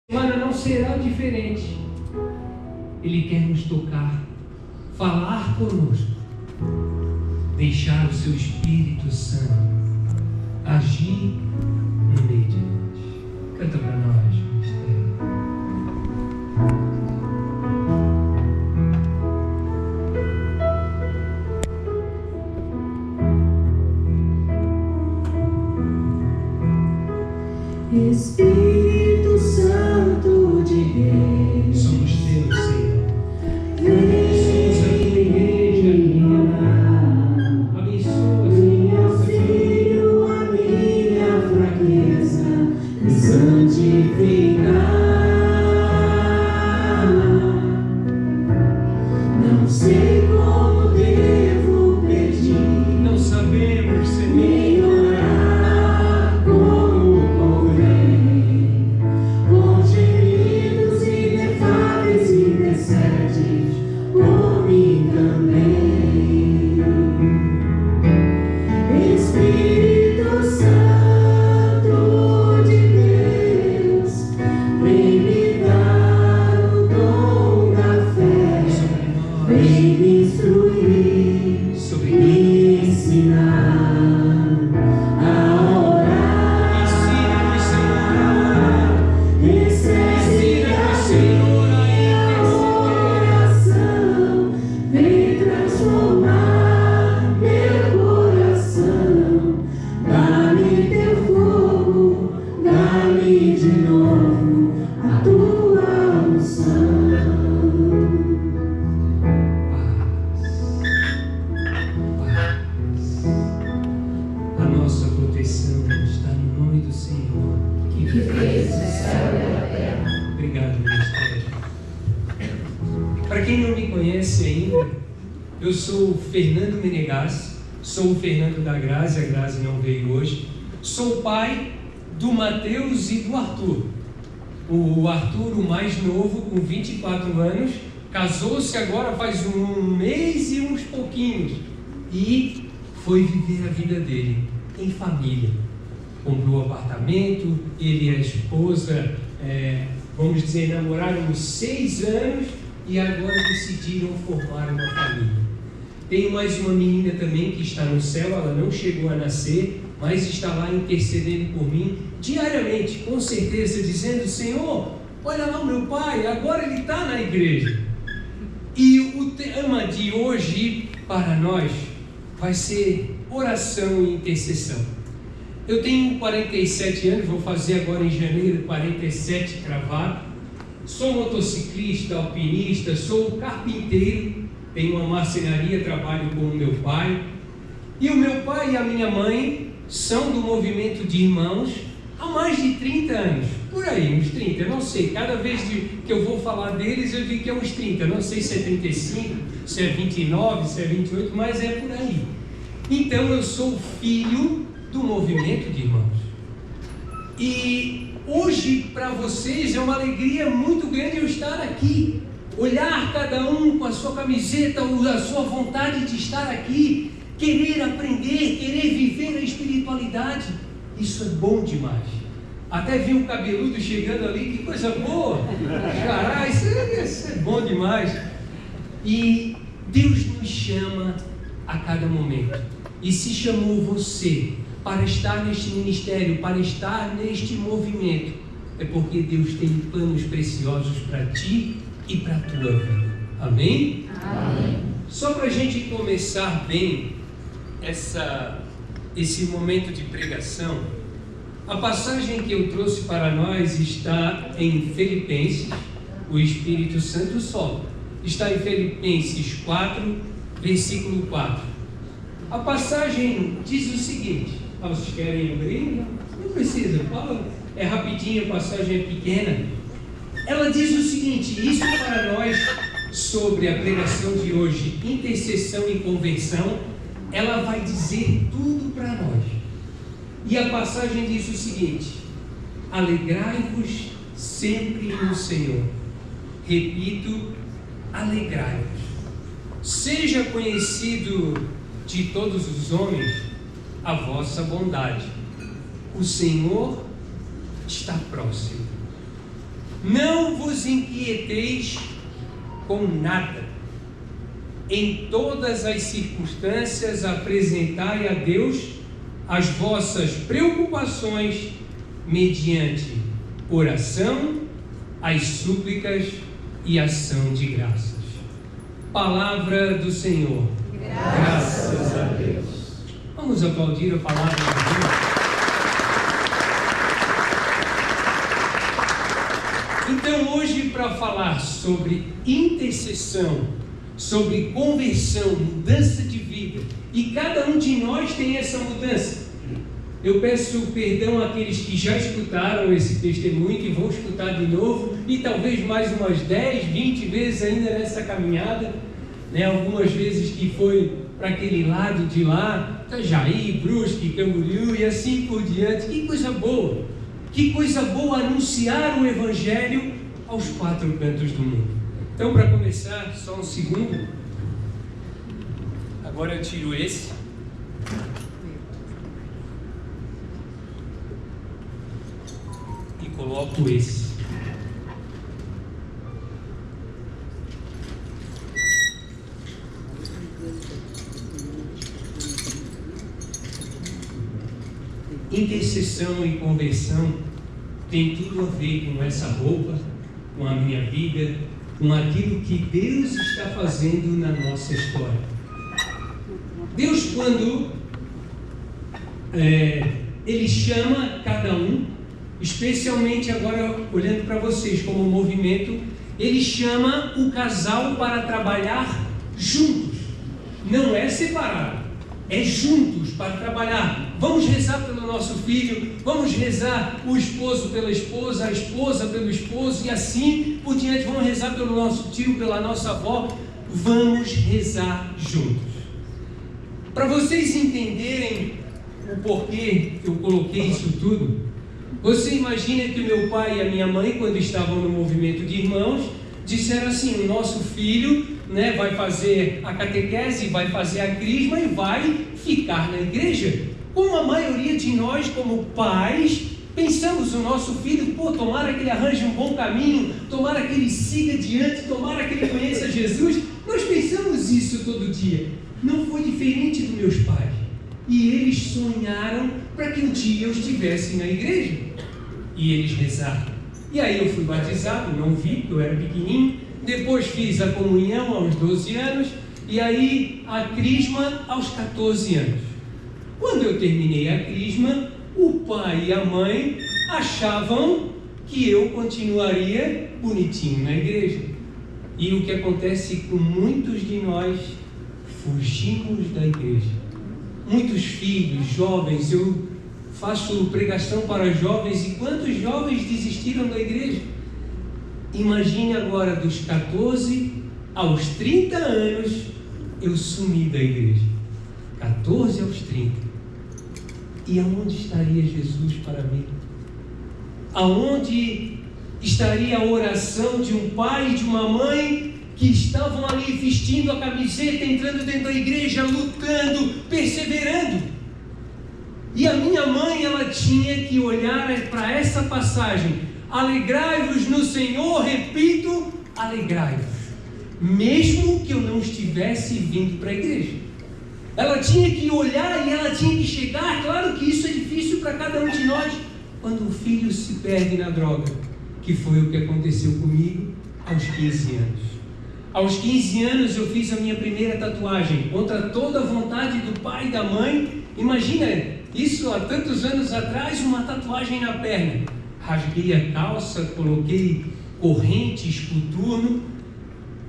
semana não será diferente. Ele quer nos tocar, falar conosco, deixar o seu Espírito Santo agir no meio de nós. Canta para nós, mistério. Espírito Santo de Deus, Somos teus, Senhor. vem Somos a tua igreja. Abençoa, em Senhor. auxílio à minha fraqueza, me santificar. Não sei como devo pedir, Não sabemos, Senhor. nem orar como convém, com gemidos inefáveis e intercedes por mim também. Espírito Santo de Deus, vem me dar o dom da fé, vem me instruir, Sobre me ensinar a orar. Ensina-nos, Senhor. Recebe a minha oração, vem transformar meu coração. Dá-me teu fogo, dá-me de novo a tua unção. A nossa proteção está no nome do Senhor, que fez o céu e a terra. Obrigado, mistério. Para quem não me conhece ainda, eu sou o Fernando Menegas, sou o Fernando da Grazi, a Grazi não veio hoje. Sou pai do Mateus e do Arthur. O Arthur, o mais novo, com 24 anos, casou-se agora faz um mês e uns pouquinhos e foi viver a vida dele em família. Comprou apartamento, ele e a esposa, vamos dizer, namoraram uns 6 anos e agora decidiram formar uma família. Tenho mais uma menina também que está no céu, ela não chegou a nascer, mas está lá intercedendo por mim diariamente, com certeza, dizendo: Senhor, olha lá o meu pai, agora ele está na igreja. E o tema de hoje para nós vai ser oração e intercessão. Eu tenho 47 anos, vou fazer agora em janeiro 47 cravado. Sou motociclista, alpinista, sou carpinteiro, tenho uma marcenaria, trabalho com o meu pai. E o meu pai e a minha mãe são do movimento de irmãos há mais de 30 anos. Por aí, uns 30, eu não sei. Cada vez que eu vou falar deles, eu digo que é uns 30. Não sei se é 35, se é 29, se é 28, mas é por aí. Então, eu sou filho do movimento de irmãos. E hoje, para vocês, é uma alegria muito grande eu estar aqui. Olhar cada um com a sua camiseta, a sua vontade de estar aqui, querer aprender, querer viver a espiritualidade. Isso é bom demais. Até vi um cabeludo chegando ali, que coisa boa. Caralho, isso é bom demais. E Deus nos chama a cada momento. E se chamou você para estar neste ministério, para estar neste movimento, é porque Deus tem planos preciosos para ti e para a tua vida. Amém? Amém. Só para a gente começar bem esse momento de pregação, a passagem que eu trouxe para nós está em Filipenses, o Espírito Santo só. Está em Filipenses 4, versículo 4. A passagem diz o seguinte: vocês querem abrir? Não precisa, é rapidinho, a passagem é pequena. Ela diz o seguinte: isso para nós, sobre a pregação de hoje, intercessão e conversão, ela vai dizer tudo para nós. E a passagem diz o seguinte: alegrai-vos sempre no Senhor. Repito, alegrai-vos. Seja conhecido de todos os homens a vossa bondade. O Senhor está próximo. Não vos inquieteis com nada. Em todas as circunstâncias apresentai a Deus as vossas preocupações mediante oração, as súplicas e ação de graças. Palavra do Senhor. Graças a Deus. Vamos aplaudir a palavra de Deus. Então, hoje, para falar sobre intercessão, sobre conversão, mudança de vida, e cada um de nós tem essa mudança. Eu peço perdão àqueles que já escutaram esse testemunho, que vão escutar de novo, e talvez mais umas 10, 20 vezes ainda nessa caminhada, né? Algumas vezes que foi para aquele lado de lá, Itajaí, Brusque, Camboriú e assim por diante. Que coisa boa! Que coisa boa anunciar o Evangelho aos 4 cantos do mundo. Então, para começar, só um segundo. Agora eu tiro esse. E coloco esse. Intercessão e conversão tem tudo a ver com essa roupa, com a minha vida, com aquilo que Deus está fazendo na nossa história. Deus, quando Ele chama cada um, especialmente agora olhando para vocês como movimento, Ele chama o casal para trabalhar juntos, não é separado, é juntos para trabalhar. Vamos rezar pelo nosso filho, vamos rezar o esposo pela esposa, a esposa pelo esposo e assim por diante. Vamos rezar pelo nosso tio, pela nossa avó. Vamos rezar juntos. Para vocês entenderem o porquê eu coloquei isso tudo, você imagina que o meu pai e a minha mãe, quando estavam no movimento de irmãos, disseram assim: o nosso filho, né, vai fazer a catequese, vai fazer a crisma e vai ficar na igreja. Como a maioria de nós, como pais, pensamos o nosso filho, tomara que ele arranje um bom caminho, tomara que ele siga adiante, tomara que ele conheça Jesus. Nós pensamos isso todo dia. Não foi diferente dos meus pais. E eles sonharam para que um dia eu estivesse na igreja. E eles rezaram. E aí eu fui batizado, não vi, porque eu era pequenininho. Depois fiz a comunhão aos 12 anos. E aí a crisma aos 14 anos. Quando eu terminei a crisma, o pai e a mãe achavam que eu continuaria bonitinho na igreja. E o que acontece com muitos de nós, fugimos da igreja. Muitos filhos, jovens, eu faço pregação para jovens, e quantos jovens desistiram da igreja? Imagine agora, dos 14 aos 30 anos, eu sumi da igreja. 14 aos 30. E aonde estaria Jesus para mim? Aonde estaria a oração de um pai e de uma mãe que estavam ali vestindo a camiseta, entrando dentro da igreja, lutando, perseverando? E a minha mãe, ela tinha que olhar para essa passagem: alegrai-vos no Senhor, repito, alegrai-vos, mesmo que eu não estivesse vindo para a igreja. Ela tinha que olhar e ela tinha que chegar. Claro que isso é difícil para cada um de nós, quando o filho se perde na droga, que foi o que aconteceu comigo aos 15 anos. Aos 15 anos eu fiz a minha primeira tatuagem, contra toda a vontade do pai e da mãe. Imagina, isso há tantos anos atrás, uma tatuagem na perna. Rasguei a calça, coloquei correntes, coturno.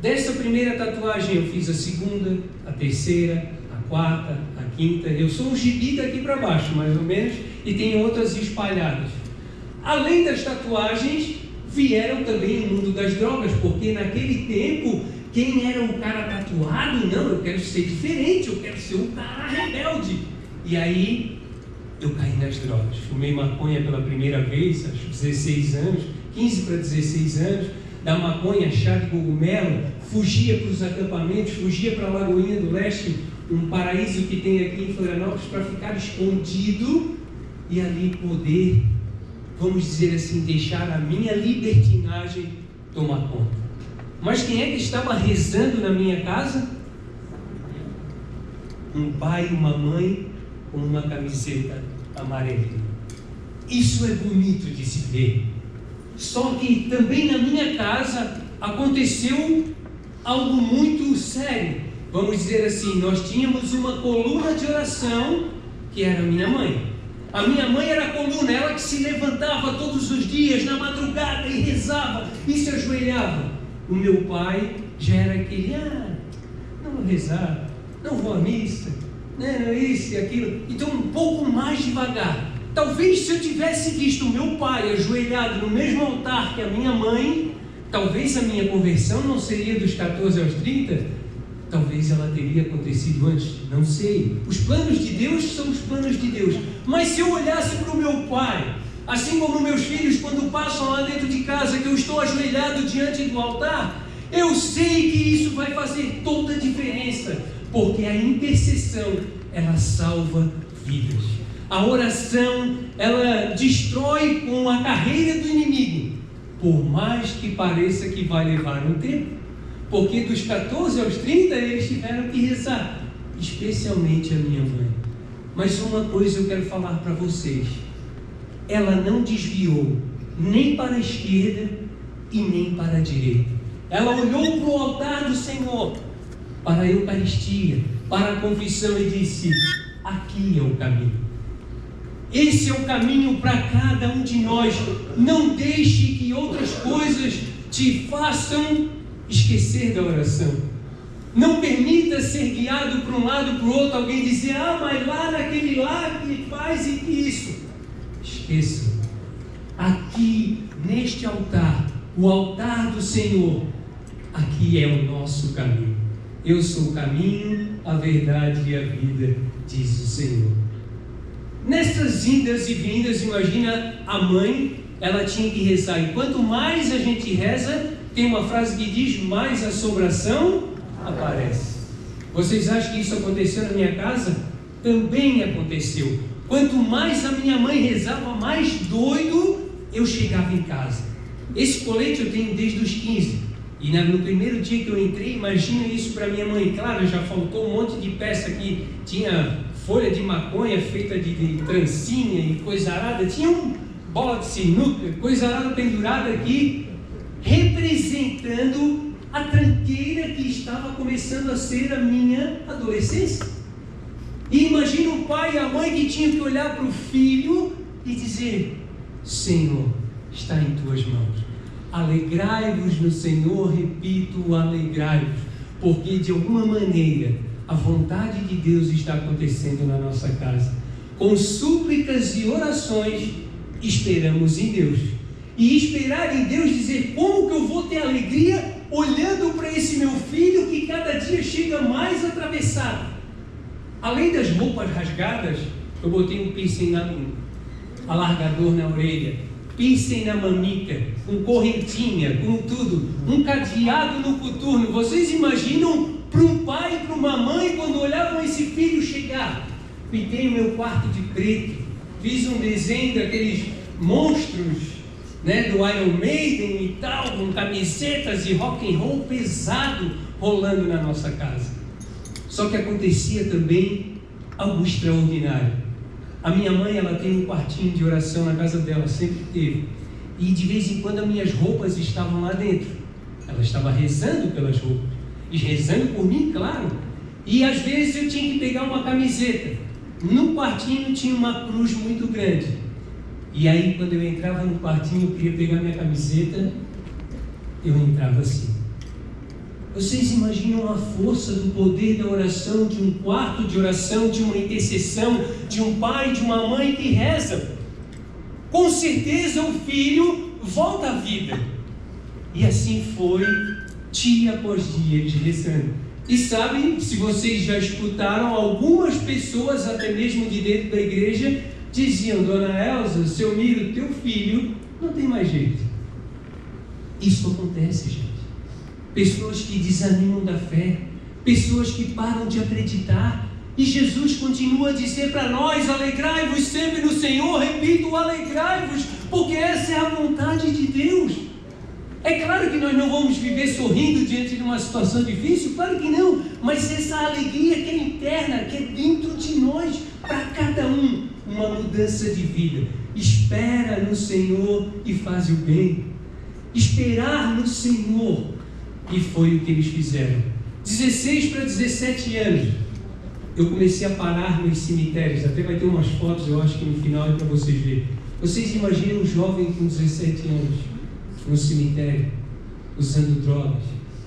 Dessa primeira tatuagem eu fiz a segunda, a terceira, quarta, a quinta. Eu sou um gibi daqui para baixo, mais ou menos, e tem outras espalhadas. Além das tatuagens, vieram também o mundo das drogas, porque naquele tempo, quem era um cara tatuado, não, eu quero ser diferente, eu quero ser um cara rebelde. E aí, eu caí nas drogas. Fumei maconha pela primeira vez, aos 16 anos, 15 para 16 anos. Da maconha, chá de cogumelo, fugia para os acampamentos, fugia para a Lagoinha do Leste, um paraíso que tem aqui em Florianópolis, para ficar escondido e ali poder vamos dizer assim, deixar a minha libertinagem tomar conta. Mas quem é que estava rezando na minha casa? Um pai e uma mãe com uma camiseta amarela. Isso é bonito de se ver. Só que também na minha casa aconteceu algo muito sério. Vamos dizer assim, nós tínhamos uma coluna de oração que era minha mãe. A minha mãe era a coluna, ela que se levantava todos os dias na madrugada e rezava e se ajoelhava. O meu pai já era aquele, não vou rezar, não vou à missa, não, isso e aquilo. Então um pouco mais devagar. Talvez se eu tivesse visto o meu pai ajoelhado no mesmo altar que a minha mãe, talvez a minha conversão não seria dos 14 aos 30, talvez ela teria acontecido antes, não sei. Os planos de Deus são os planos de Deus. Mas se eu olhasse para o meu pai, assim como meus filhos quando passam lá dentro de casa, que eu estou ajoelhado diante do altar, eu sei que isso vai fazer toda a diferença, porque a intercessão, ela salva vidas. A oração, ela destrói com a carreira do inimigo, por mais que pareça que vai levar um tempo. Porque dos 14 aos 30 eles tiveram que rezar, especialmente a minha mãe. Mas uma coisa eu quero falar para vocês: ela não desviou nem para a esquerda e nem para a direita. Ela olhou para o altar do Senhor, para a Eucaristia, para a confissão e disse: aqui é o caminho. Esse é o caminho para cada um de nós. Não deixe que outras coisas te façam esquecer da oração. Não permita ser guiado para um lado para o outro, alguém dizer, mas lá naquele lá que faz e que isso. Esqueça. Aqui, neste altar, o altar do Senhor, aqui é o nosso caminho. Eu sou o caminho, a verdade e a vida, diz o Senhor. Nessas indas e vindas, imagina a mãe, ela tinha que rezar. E quanto mais a gente reza, tem uma frase que diz, mais assombração aparece. Vocês acham que isso aconteceu na minha casa? Também aconteceu. Quanto mais a minha mãe rezava, mais doido eu chegava em casa. Esse colete eu tenho desde os 15. E no primeiro dia que eu entrei, imagina isso para minha mãe. Claro, já faltou um monte de peça aqui. Tinha folha de maconha feita de trancinha e coisa arada. Tinha um bola de sinuca, coisa arada pendurada aqui, representando a tranqueira que estava começando a ser a minha adolescência. E imagina o pai e a mãe que tinham que olhar para o filho e dizer, Senhor, está em tuas mãos. Alegrai-vos no Senhor, repito, alegrai-vos, porque de alguma maneira a vontade de Deus está acontecendo na nossa casa. Com súplicas e orações, esperamos em Deus. E esperar em Deus, dizer, como que eu vou ter alegria olhando para esse meu filho que cada dia chega mais atravessado? Além das roupas rasgadas, eu botei um piercing alargador na orelha, piercing na mamica, com correntinha, com tudo, um cadeado no coturno. Vocês imaginam para um pai e para uma mãe quando olhavam esse filho chegar? Pintei o meu quarto de preto, fiz um desenho daqueles monstros, do Iron Maiden e tal, com camisetas e rock and roll pesado rolando na nossa casa. Só que acontecia também algo extraordinário. A minha mãe, ela tem um quartinho de oração na casa dela, sempre teve. E de vez em quando as minhas roupas estavam lá dentro. Ela estava rezando pelas roupas. E rezando por mim, claro. E às vezes eu tinha que pegar uma camiseta. No quartinho tinha uma cruz muito grande. E aí quando eu entrava no quartinho, eu queria pegar minha camiseta, eu entrava assim. Vocês imaginam a força do poder da oração, de um quarto de oração, de uma intercessão, de um pai, de uma mãe que reza? Com certeza o filho volta à vida. E assim foi, dia após dia, eles rezando. E sabem, se vocês já escutaram, algumas pessoas, até mesmo de dentro da igreja, diziam, Dona Elza, seu Miro, teu filho não tem mais jeito. Isso acontece, gente. Pessoas que desanimam da fé, pessoas que param de acreditar, e Jesus continua a dizer para nós, alegrai-vos sempre no Senhor, repito, alegrai-vos, porque essa é a vontade de Deus. É claro que nós não vamos viver sorrindo diante de uma situação difícil, claro que não, mas essa alegria que é interna, que é dentro de nós, para cada um, uma mudança de vida. Espera no Senhor e faz o bem. Esperar no Senhor, e foi o que eles fizeram. 16 para 17 anos, eu comecei a parar nos cemitérios, até vai ter umas fotos, eu acho que no final é para vocês verem. Vocês imaginam um jovem com 17 anos, no cemitério, usando drogas.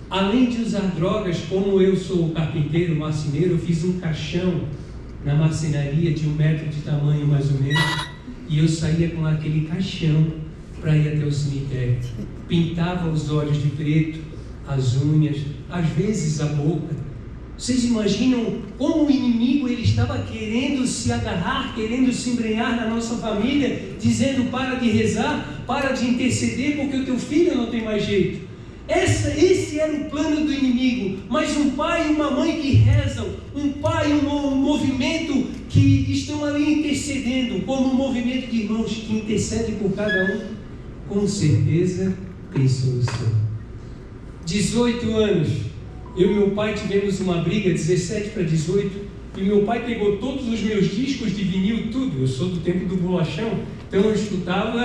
Além de usar drogas, como eu sou carpinteiro, marceneiro, eu fiz um caixão na marcenaria de 1 metro de tamanho mais ou menos, e eu saía com aquele caixão para ir até o cemitério. Pintava os olhos de preto, as unhas, às vezes a boca. Vocês imaginam como o inimigo ele estava querendo se agarrar, querendo se embrenhar na nossa família, dizendo: para de rezar, para de interceder, porque o teu filho não tem mais jeito. Esse era o plano do inimigo. Mas um pai e uma mãe que rezam, um pai e um movimento que estão ali intercedendo, como um movimento de irmãos que intercedem por cada um, com certeza tem solução. 18 anos, eu e meu pai tivemos uma briga, 17 para 18, e meu pai pegou todos os meus discos de vinil, tudo. Eu sou do tempo do bolachão, então eu escutava,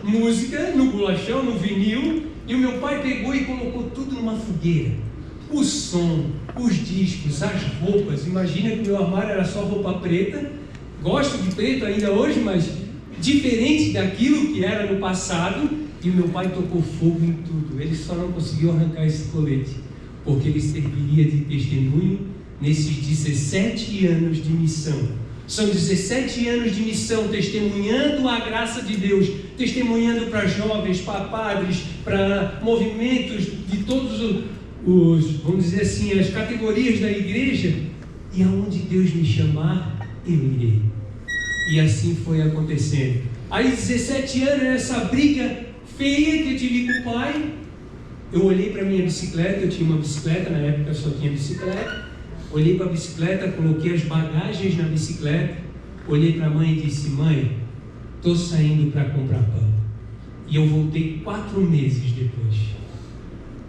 música no bolachão, no vinil, e o meu pai pegou e colocou tudo numa fogueira. O som, os discos, as roupas. Imagina que o meu armário era só roupa preta. Gosto de preto ainda hoje, mas diferente daquilo que era no passado. E o meu pai tocou fogo em tudo. Ele só não conseguiu arrancar esse colete, porque ele serviria de testemunho nesses 17 anos de missão. São 17 anos de missão, testemunhando a graça de Deus, testemunhando para jovens, para padres, para movimentos de todos vamos dizer assim, as categorias da igreja. E aonde Deus me chamar, eu irei. E assim foi acontecendo. Aí 17 anos, essa briga feia que eu tive com o pai, eu olhei para a minha bicicleta. Eu tinha uma bicicleta, na época eu só tinha bicicleta. Olhei para a bicicleta, coloquei as bagagens na bicicleta, olhei para a mãe e disse: mãe, estou saindo para comprar pão. E eu voltei 4 meses depois.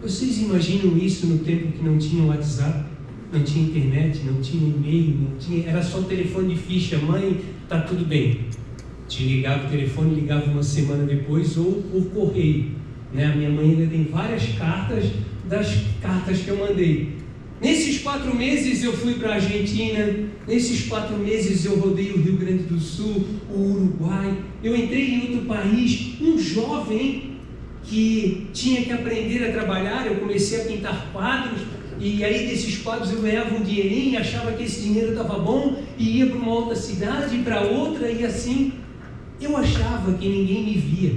Vocês imaginam isso no tempo que não tinha WhatsApp, não tinha internet, não tinha e-mail, era só telefone de ficha? Mãe, tá tudo bem. Te ligava o telefone, ligava uma semana depois, ou por correio. A minha mãe ainda tem várias cartas das cartas que eu mandei. Nesses 4 meses eu fui para a Argentina, nesses 4 meses eu rodei o Rio Grande do Sul, o Uruguai. Eu entrei em outro país, um jovem que tinha que aprender a trabalhar. Eu comecei a pintar quadros, e aí desses quadros eu ganhava um dinheirinho, achava que esse dinheiro estava bom, e ia para uma outra cidade, para outra, e assim. Eu achava que ninguém me via,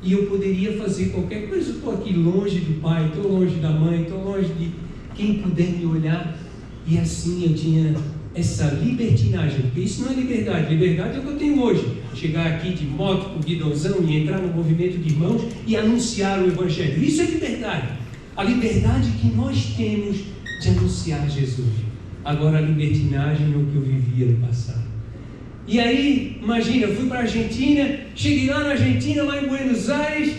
e eu poderia fazer qualquer coisa. Eu estou aqui longe do pai, estou longe da mãe, estou longe de quem puder me olhar. E assim eu tinha essa libertinagem, porque isso não é liberdade. Liberdade é o que eu tenho hoje: chegar aqui de moto com guidãozão e entrar no movimento de irmãos e anunciar o Evangelho. Isso é liberdade. A liberdade que nós temos de anunciar Jesus. Agora, a libertinagem é o que eu vivia no passado. E aí, imagina, eu fui para a Argentina, cheguei lá na Argentina, lá em Buenos Aires,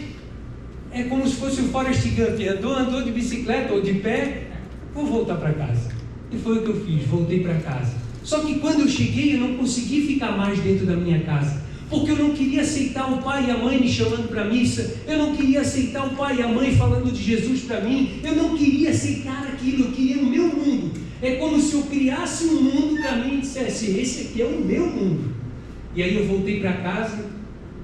é como se fosse o Forrest Gump, andou de bicicleta ou de pé, vou voltar para casa. E foi o que eu fiz, voltei para casa. Só que quando eu cheguei, eu não consegui ficar mais dentro da minha casa, porque eu não queria aceitar o pai e a mãe me chamando para a missa, eu não queria aceitar o pai e a mãe falando de Jesus para mim, eu não queria aceitar aquilo, eu queria o meu mundo. É como se eu criasse um mundo para mim e dissesse: esse aqui é o meu mundo. E aí eu voltei para casa,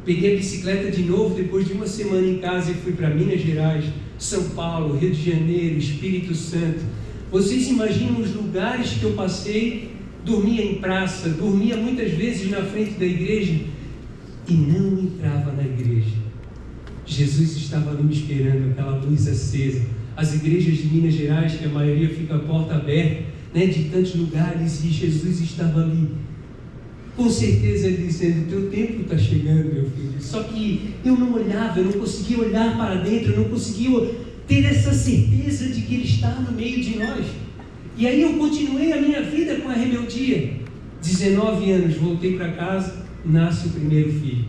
peguei a bicicleta de novo, depois de uma semana em casa, e fui para Minas Gerais, São Paulo, Rio de Janeiro, Espírito Santo. Vocês imaginam os lugares que eu passei? Dormia em praça, dormia muitas vezes na frente da igreja e não entrava na igreja. Jesus estava ali me esperando, aquela luz acesa. As igrejas de Minas Gerais, que a maioria fica a porta aberta, de tantos lugares, e Jesus estava ali, com certeza ele dizendo: teu tempo está chegando, meu filho. Só que eu não olhava, eu não conseguia olhar para dentro, eu não conseguia ter essa certeza de que ele está no meio de nós. E aí eu continuei a minha vida com a rebeldia. 19 anos, voltei para casa, nasce o primeiro filho.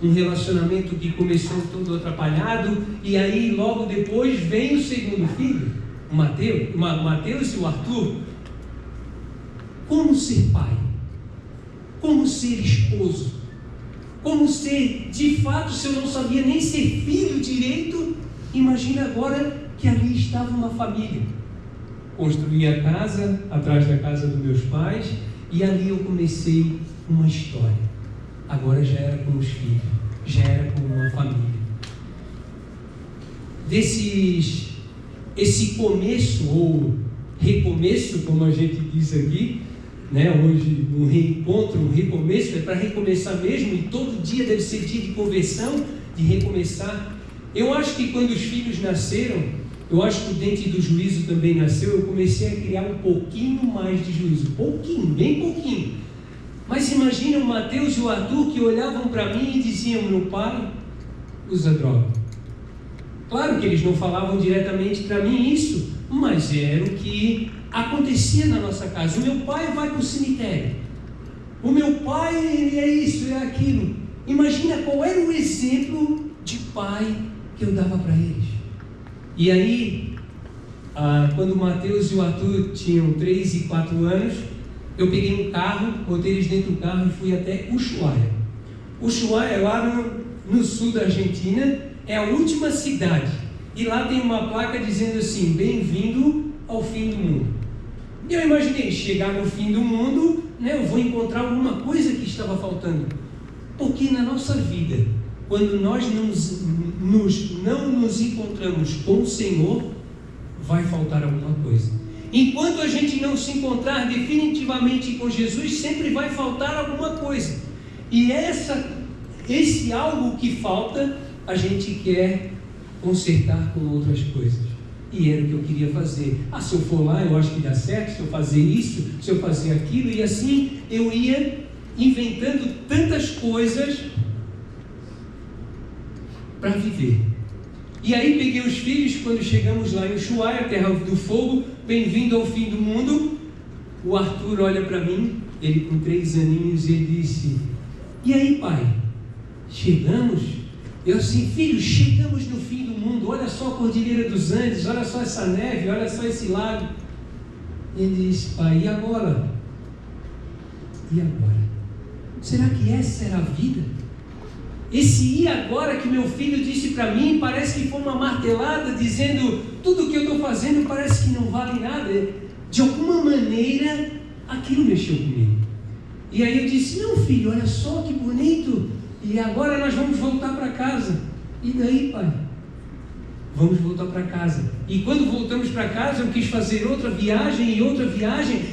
um relacionamento que começou todo atrapalhado, e aí logo depois vem o segundo filho, o Mateus e o Arthur. Como ser pai? Como ser esposo? Como ser, de fato, se eu não sabia nem ser filho direito, imagina agora que ali estava uma família. Construí a casa atrás da casa dos meus pais, e ali eu comecei uma história. Agora já era com os filhos, já era com uma família. Esse começo, ou recomeço, como a gente diz aqui, né? Hoje um reencontro, um recomeço, é para recomeçar mesmo, e todo dia deve ser dia de conversão, de recomeçar. Eu acho que quando os filhos nasceram, eu acho que o dente do juízo também nasceu, eu comecei a criar um pouquinho mais de juízo, pouquinho, bem pouquinho. Mas imagina o Mateus e o Arthur que olhavam para mim e diziam: meu pai usa droga. Claro que eles não falavam diretamente para mim isso, mas era o que acontecia na nossa casa. O meu pai vai para o cemitério, o meu pai ele é isso, é aquilo. Imagina qual era o exemplo de pai que eu dava para eles. E aí, quando o Mateus e o Arthur tinham 3 e 4 anos, eu peguei um carro, botei eles dentro do carro e fui até Ushuaia. Ushuaia, lá no sul da Argentina, é a última cidade. E lá tem uma placa dizendo assim: bem-vindo ao fim do mundo. E eu imaginei, chegar no fim do mundo, né, eu vou encontrar alguma coisa que estava faltando. Porque na nossa vida, quando nós não nos encontramos com o Senhor, vai faltar alguma coisa. Enquanto a gente não se encontrar definitivamente com Jesus, sempre vai faltar alguma coisa. E esse algo que falta, a gente quer consertar com outras coisas. E era o que eu queria fazer. Se eu for lá, eu acho que dá certo, se eu fazer isso, se eu fazer aquilo, e assim eu ia inventando tantas coisas para viver. E aí peguei os filhos, quando chegamos lá em Ushuaia, terra do fogo, bem-vindo ao fim do mundo. O Arthur olha para mim, ele com 3 aninhos, e ele disse: e aí, pai, chegamos? Eu assim: filho, chegamos no fim do mundo, olha só a Cordilheira dos Andes, olha só essa neve, olha só esse lago. Ele disse: pai, e agora? E agora? Será que essa era a vida? Esse "e agora" que meu filho disse para mim, parece que foi uma martelada, dizendo: tudo que eu estou fazendo parece que não vale nada. De alguma maneira, aquilo mexeu comigo. E aí eu disse: não, filho, olha só que bonito, e agora nós vamos voltar para casa. E daí, pai? Vamos voltar para casa. E quando voltamos para casa, eu quis fazer outra viagem,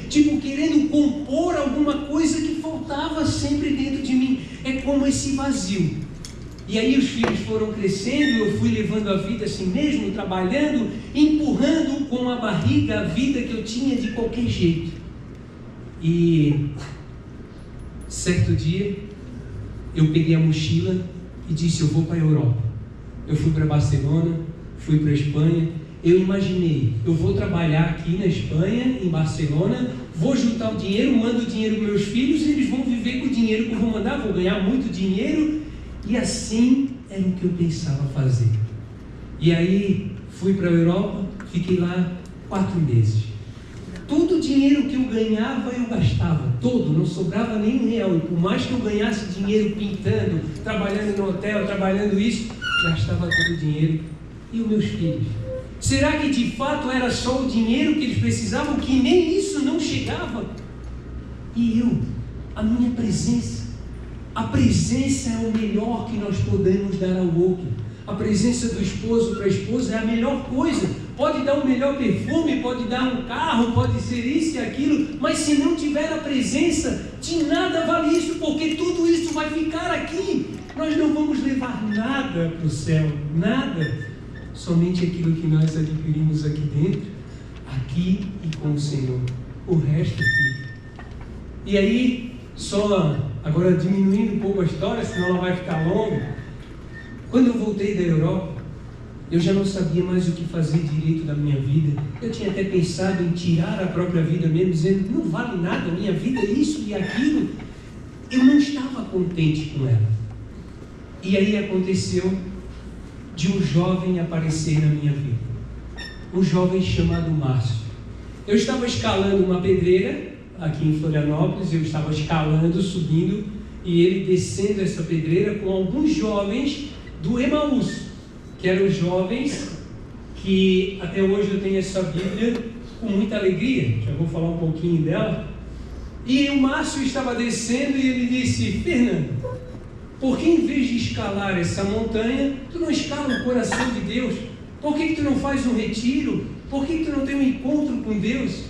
tipo querendo compor alguma coisa que faltava sempre dentro de mim. É como esse vazio. E aí os filhos foram crescendo, eu fui levando a vida assim mesmo, trabalhando, empurrando com a barriga a vida que eu tinha de qualquer jeito. E certo dia, eu peguei a mochila e disse: eu vou para a Europa. Eu fui para Barcelona, fui para a Espanha. Eu imaginei: eu vou trabalhar aqui na Espanha, em Barcelona, vou juntar o dinheiro, mando o dinheiro para meus filhos e eles vão viver com o dinheiro que eu vou mandar, vou ganhar muito dinheiro. E assim era o que eu pensava fazer. E aí fui para a Europa, fiquei lá 4 meses. Todo o dinheiro que eu ganhava, eu gastava, todo, não sobrava nem R$1. E por mais que eu ganhasse dinheiro pintando, trabalhando no hotel, trabalhando isso, gastava todo o dinheiro. E os meus filhos? Será que de fato era só o dinheiro que eles precisavam, que nem isso não chegava? E eu, a minha presença. A presença é o melhor que nós podemos dar ao outro. A presença do esposo para a esposa é a melhor coisa. Pode dar o melhor perfume, pode dar um carro, pode ser isso e aquilo, mas se não tiver a presença, de nada vale isso, porque tudo isso vai ficar aqui. Nós não vamos levar nada para o céu, nada. Somente aquilo que nós adquirimos aqui dentro, aqui e com o Senhor. O resto fica. E aí, só agora diminuindo um pouco a história, senão ela vai ficar longa. Quando eu voltei da Europa, eu já não sabia mais o que fazer direito da minha vida. Eu tinha até pensado em tirar a própria vida mesmo, dizendo: não vale nada a minha vida, isso e aquilo. Eu não estava contente com ela. E aí aconteceu de um jovem aparecer na minha vida. Um jovem chamado Márcio. Eu estava escalando uma pedreira aqui em Florianópolis, eu estava escalando, subindo, e ele descendo essa pedreira com alguns jovens do Emaús, que eram jovens que até hoje eu tenho essa Bíblia com muita alegria, já vou falar um pouquinho dela. E o Márcio estava descendo e ele disse: Fernando, por que em vez de escalar essa montanha, tu não escala o coração de Deus? Por que tu não faz um retiro? Por que tu não tem um encontro com Deus?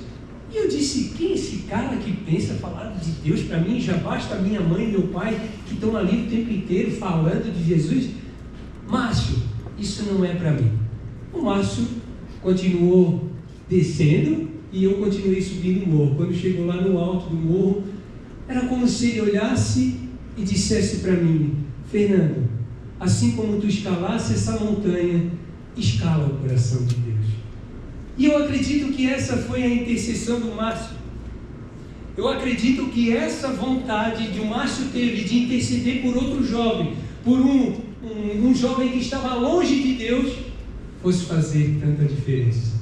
E eu disse: quem é esse cara que pensa falar de Deus para mim? Já basta a minha mãe e meu pai que estão ali o tempo inteiro falando de Jesus. Márcio, isso não é para mim. O Márcio continuou descendo e eu continuei subindo o morro. Quando chegou lá no alto do morro, era como se ele olhasse e dissesse para mim: Fernando, assim como tu escalasse essa montanha, escala o coração de Deus. E eu acredito que essa foi a intercessão do Márcio. Eu acredito que essa vontade de o Márcio teve de interceder por outro jovem, por um jovem que estava longe de Deus, fosse fazer tanta diferença.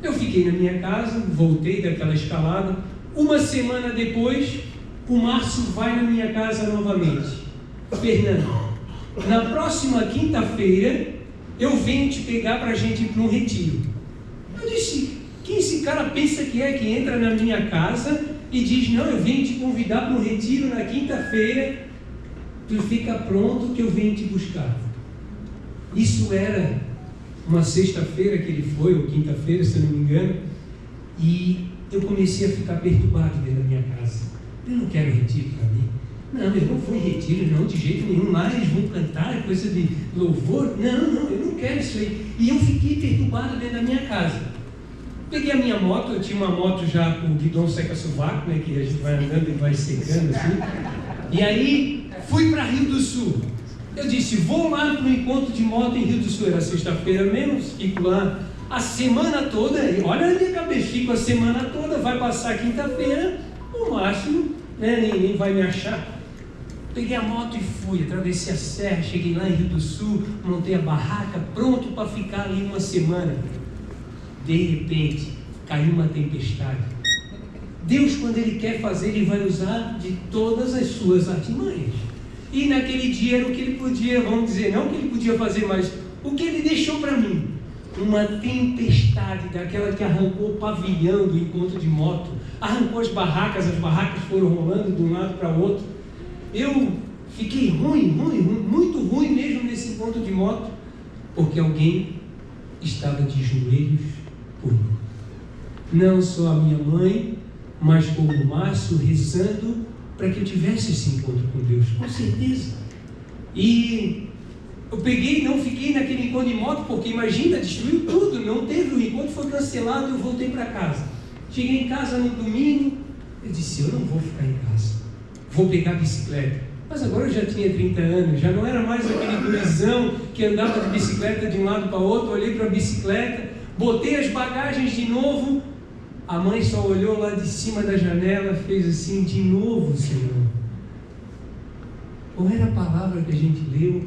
Eu fiquei na minha casa, voltei daquela escalada. Uma semana depois, o Márcio vai na minha casa novamente. Fernando, na próxima quinta-feira, eu venho te pegar para a gente ir para um retiro. Eu disse: quem esse cara pensa que é que entra na minha casa e diz: não, eu venho te convidar para um retiro na quinta-feira, tu fica pronto que eu venho te buscar. Isso era uma sexta-feira que ele foi, ou quinta-feira, se eu não me engano, e eu comecei a ficar perturbado dentro da minha casa. Eu não quero retiro para mim. Não, eu não vou em retiro, não, de jeito nenhum. Lá eles vão cantar, é coisa de louvor. Não, eu não quero isso aí. E eu fiquei perturbado dentro da minha casa. Peguei a minha moto, eu tinha uma moto já com o guidão seca-sovaco, né, que a gente vai andando e vai secando assim. E aí, fui para Rio do Sul. Eu disse: vou lá para o encontro de moto em Rio do Sul. Era sexta-feira mesmo, fico lá a semana toda. Olha a minha cabeça, fico a semana toda, vai passar quinta-feira, no máximo, né, ninguém vai me achar. Peguei a moto e fui, atravessei a serra, cheguei lá em Rio do Sul, montei a barraca, pronto para ficar ali uma semana. De repente, caiu uma tempestade. Deus, quando Ele quer fazer, Ele vai usar de todas as suas artimanhas. E naquele dia era o que Ele podia, vamos dizer, não o que Ele podia fazer, mas o que Ele deixou para mim. Uma tempestade, daquela que arrancou o pavilhão do encontro de moto, arrancou as barracas foram rolando de um lado para o outro. Eu fiquei ruim, muito ruim mesmo nesse encontro de moto, porque alguém estava de joelhos por mim. Não só a minha mãe, mas como o Márcio, rezando para que eu tivesse esse encontro com Deus, com certeza. E eu peguei, não fiquei naquele encontro de moto, porque imagina, destruiu tudo, não teve o encontro, foi cancelado e eu voltei para casa. Cheguei em casa no domingo, eu disse: eu não vou ficar em casa, vou pegar a bicicleta. Mas agora eu já tinha 30 anos, já não era mais aquele gurizão que andava de bicicleta de um lado para o outro. Olhei para a bicicleta, botei as bagagens de novo. A mãe só olhou lá de cima da janela, fez assim: de novo, Senhor. Qual era a palavra que a gente leu?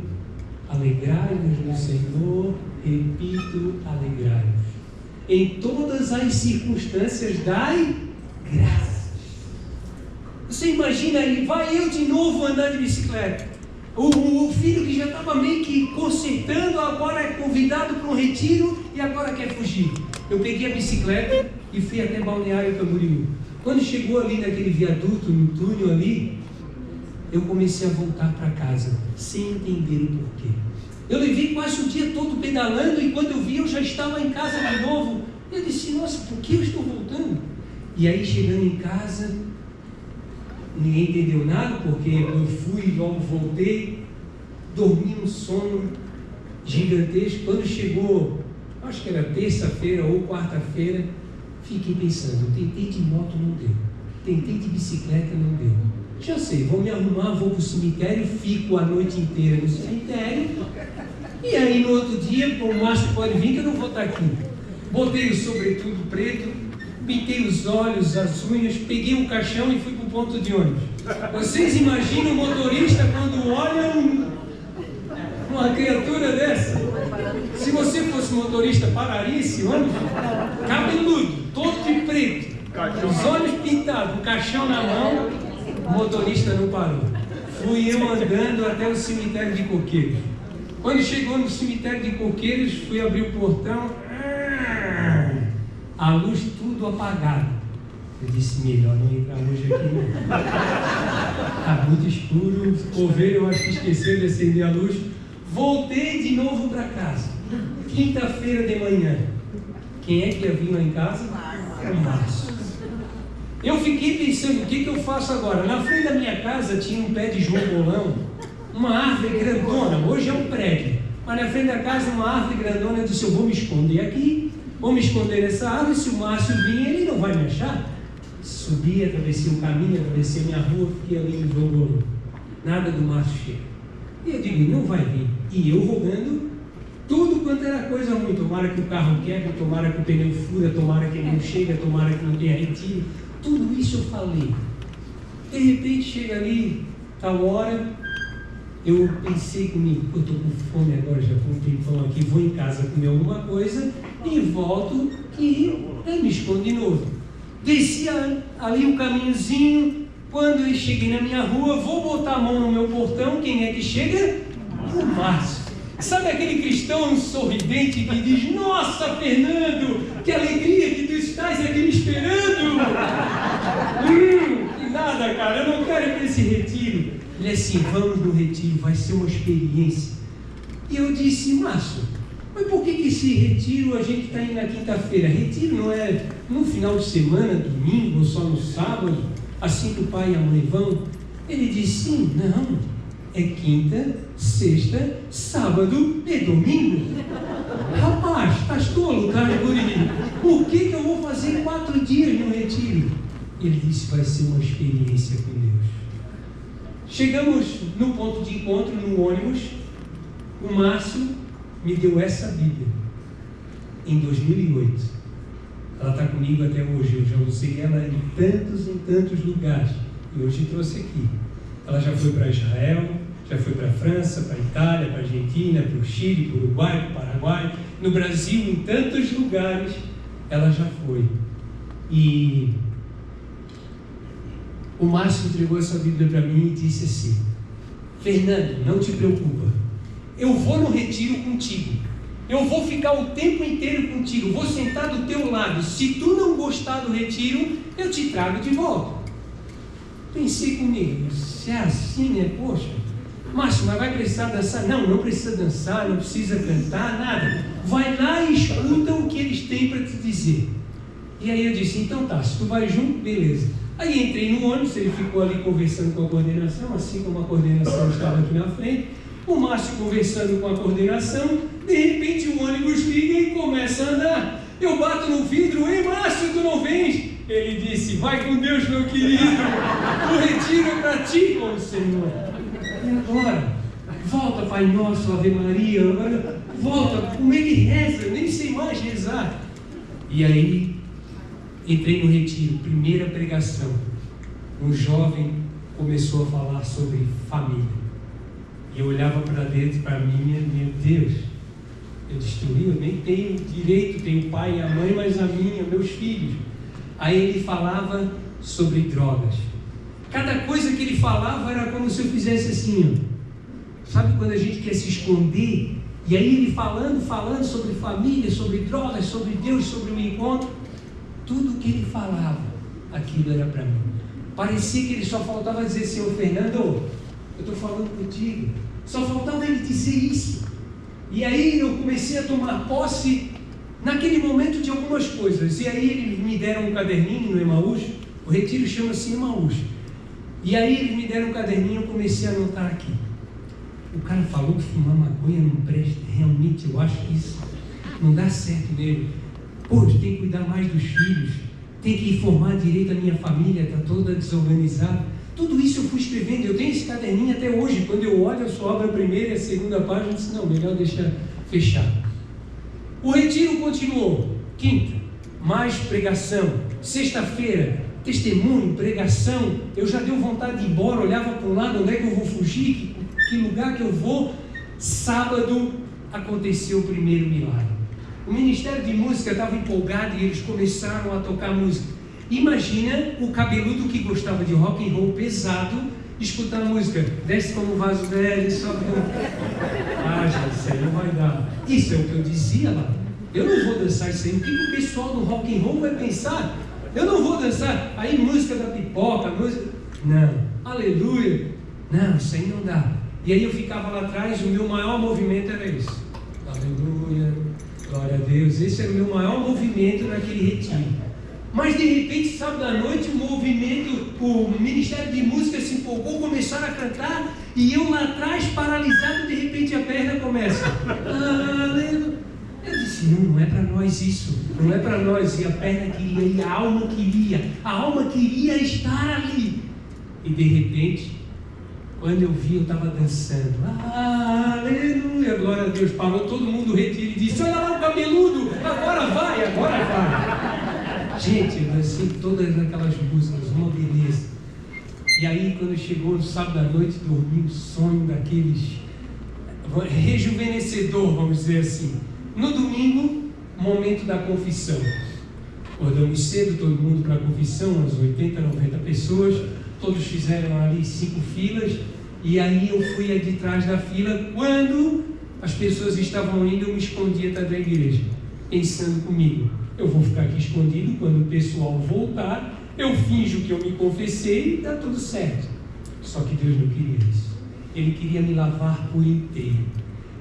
Alegrai-vos no Senhor, repito, alegrai-vos. Em todas as circunstâncias dai graças. Você imagina aí, vai eu de novo andar de bicicleta. O filho que já estava meio que consertando, agora é convidado para um retiro e agora quer fugir. Eu peguei a bicicleta e fui até Balneário Camboriú. Quando chegou ali naquele viaduto, no túnel ali, eu comecei a voltar para casa, sem entender o porquê. Eu levei quase o dia todo pedalando e quando eu vi, eu já estava em casa de novo. Eu disse: nossa, por que eu estou voltando? E aí, chegando em casa, ninguém entendeu nada, porque eu fui e logo voltei, dormi um sono gigantesco. Quando chegou, acho que era terça-feira ou quarta-feira, fiquei pensando: tentei de moto, não deu, tentei de bicicleta, não deu. Já sei, vou me arrumar, vou para o cemitério, fico a noite inteira no cemitério, e aí no outro dia, o Márcio pode vir que eu não vou estar aqui. Botei o sobretudo preto, pintei os olhos, as unhas, peguei um caixão e fui para o ponto de ônibus. Vocês imaginam o motorista quando olha Uma criatura dessa. Se você fosse motorista, pararia esse ônibus, cabeludo, todo de preto, os olhos pintados, um caixão na mão, o motorista não parou. Fui eu andando até o cemitério de Coqueiros. Quando chegou no cemitério de Coqueiros, fui abrir o portão, a luz tudo apagada. Eu disse, melhor não entrar hoje aqui não. Está muito escuro, coveiro, eu acho que esqueceu de acender a luz. Voltei de novo para casa. Quinta-feira de manhã. Quem é que ia vir lá em casa? O Márcio. Eu fiquei pensando, o que eu faço agora? Na frente da minha casa tinha um pé de João Bolão, uma árvore grandona, hoje é um prédio, mas na frente da casa uma árvore grandona. Eu disse, eu vou me esconder aqui, vou me esconder nessa árvore, se o Márcio vir, ele não vai me achar. Subi, atravessei o caminho, atravessei a minha rua, fiquei ali no João Bolão. Nada do Márcio chega. E eu digo, não vai vir. E eu rogando tudo quanto era coisa ruim. Tomara que o carro quebre, tomara que o pneu fura, tomara que ele não chega, tomara que não tenha retiro. Tudo isso eu falei. De repente chega ali, tal hora, eu pensei comigo, eu estou com fome agora, já com um tempão aqui, vou em casa comer alguma coisa e volto e me escondo de novo. Desci ali um caminhozinho, quando eu cheguei na minha rua, vou botar a mão no meu portão, quem é que chega? O Márcio. Sabe aquele cristão sorridente que diz, nossa, Fernando, que alegria que tu estás aqui me esperando. Que nada, cara, eu não quero ir para esse retiro. Ele é assim, vamos no retiro, vai ser uma experiência. E eu disse, Márcio, mas por que esse retiro a gente está indo na quinta-feira? Retiro não é no final de semana, domingo, ou só no sábado, assim que o pai e a mãe vão? Ele disse, sim, não. É quinta, sexta, sábado e domingo. Rapaz, estás tolo, cara, guri? O que eu vou fazer em 4 dias no retiro? Ele disse, vai ser uma experiência com Deus. Chegamos no ponto de encontro, no ônibus. O Márcio me deu essa Bíblia em 2008. Ela está comigo até hoje. Eu já usei ela em tantos lugares. E hoje trouxe aqui. Ela já foi para Israel, já foi para a França, para a Itália, para a Argentina, para o Chile, para o Uruguai, para o Paraguai. No Brasil, em tantos lugares, ela já foi. E o Márcio entregou essa Bíblia para mim e disse assim, Fernando, não te preocupa, eu vou no retiro contigo, eu vou ficar o tempo inteiro contigo, vou sentar do teu lado, se tu não gostar do retiro, eu te trago de volta. Pensei comigo, se é assim, né, poxa, Márcio, mas vai precisar dançar? Não, não precisa dançar, não precisa cantar, nada, vai lá e escuta o que eles têm para te dizer. E aí eu disse, então tá, se tu vai junto, beleza. Aí entrei no ônibus, ele ficou ali conversando com a coordenação, assim como a coordenação estava aqui na frente, o Márcio conversando com a coordenação, de repente o ônibus liga e começa a andar. Eu bato no vidro, ei Márcio, tu não vens? Ele disse, vai com Deus, meu querido, o retiro é para ti, como Senhor. E agora? Volta, Pai Nosso, Ave Maria, agora volta, como é que reza? Eu nem sei mais rezar. E aí, entrei no retiro, primeira pregação. Um jovem começou a falar sobre família. E eu olhava para dentro, para mim, meu Deus, eu destruí, eu nem tenho direito, tenho o pai e a mãe, mas a minha, meus filhos. Aí ele falava sobre drogas. Cada coisa que ele falava era como se eu fizesse assim, ó. Sabe quando a gente quer se esconder? E aí ele falando sobre família, sobre drogas, sobre Deus, sobre o encontro. Tudo que ele falava, aquilo era para mim. Parecia que ele só faltava dizer assim, ô Fernando, eu estou falando contigo. Só faltava ele dizer isso. E aí eu comecei a tomar posse naquele momento de algumas coisas. E aí eles me deram um caderninho no Emaús. O retiro chama-se Emaús. E aí eles me deram um caderninho e eu comecei a anotar aqui. O cara falou que fumar maconha não presta. Realmente eu acho que isso não dá certo nele. Poxa, tem que cuidar mais dos filhos, tem que informar direito a minha família, está toda desorganizada. Tudo isso eu fui escrevendo, eu tenho esse caderninho até hoje. Quando eu olho, eu só abro a primeira e a segunda página e disse, não, melhor deixar fechado. O retiro continuou. Quinta, mais pregação. Sexta-feira, testemunho, pregação. Eu já deu vontade de ir embora, olhava para um lado, onde é que eu vou fugir, que lugar que eu vou. Sábado aconteceu o primeiro milagre. O Ministério de Música estava empolgado e eles começaram a tocar música. Imagina o cabeludo que gostava de rock and roll pesado, escutar a música, desce como um vaso velho, sobe como... Ah, gente, isso aí não vai dar. Isso é o que eu dizia lá. Eu não vou dançar isso aí. O que o pessoal do rock and roll vai pensar? Eu não vou dançar. Aí música da pipoca, música... Não, aleluia. Não, isso aí não dá. E aí eu ficava lá atrás, o meu maior movimento era esse. Aleluia, glória a Deus. Esse era o meu maior movimento naquele retiro. Mas de repente, sábado à noite, o Ministério de Música se empolgou, começaram a cantar, e eu lá atrás, paralisado, de repente a perna começa. Aleluia. Eu disse, não é para nós isso, não é para nós. E a perna queria, e a alma queria estar ali. E de repente, quando eu vi, eu estava dançando. Aleluia, glória a Deus. Parou todo mundo do retiro e disse, olha lá o cabeludo, agora vai. Gente, eu dancei todas aquelas músicas, uma beleza. E aí, quando chegou no sábado à noite, dormi um sonho daqueles rejuvenescedor, vamos dizer assim. No domingo, momento da confissão. Acordamos cedo, todo mundo para a confissão, umas 80, 90 pessoas. Todos fizeram ali 5 filas. E aí eu fui de trás da fila. Quando as pessoas estavam indo, eu me escondi atrás da igreja, pensando comigo. Eu vou ficar aqui escondido, quando o pessoal voltar, eu finjo que eu me confessei e dá tudo certo. Só que Deus não queria isso. Ele queria me lavar por inteiro.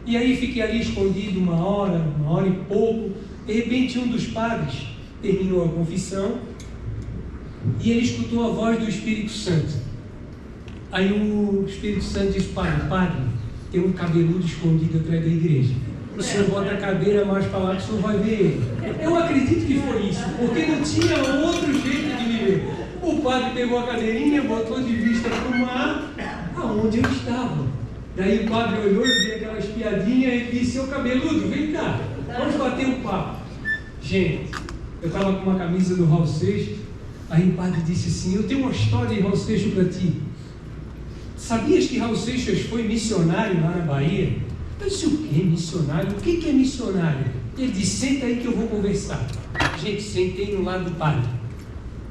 E aí fiquei ali escondido uma hora e pouco. De repente um dos padres terminou a confissão e ele escutou a voz do Espírito Santo. Aí o Espírito Santo disse, padre, tem um cabeludo escondido atrás da igreja. O senhor bota a cadeira mais para lá que o senhor vai ver ele. Eu acredito que foi isso, porque não tinha outro jeito de me ver. O padre pegou a cadeirinha, botou de vista para o mar, aonde eu estava. Daí o padre olhou e viu aquela espiadinha e disse, seu cabeludo, vem cá, vamos bater um papo. Gente, eu estava com uma camisa do Raul Seixas, aí o padre disse assim, eu tenho uma história de Raul Seixas para ti. Sabias que Raul Seixas foi missionário lá na Bahia? Eu disse, o que? Missionário? O que é missionário? Ele disse, senta aí que eu vou conversar. Gente, sentei no lado do padre.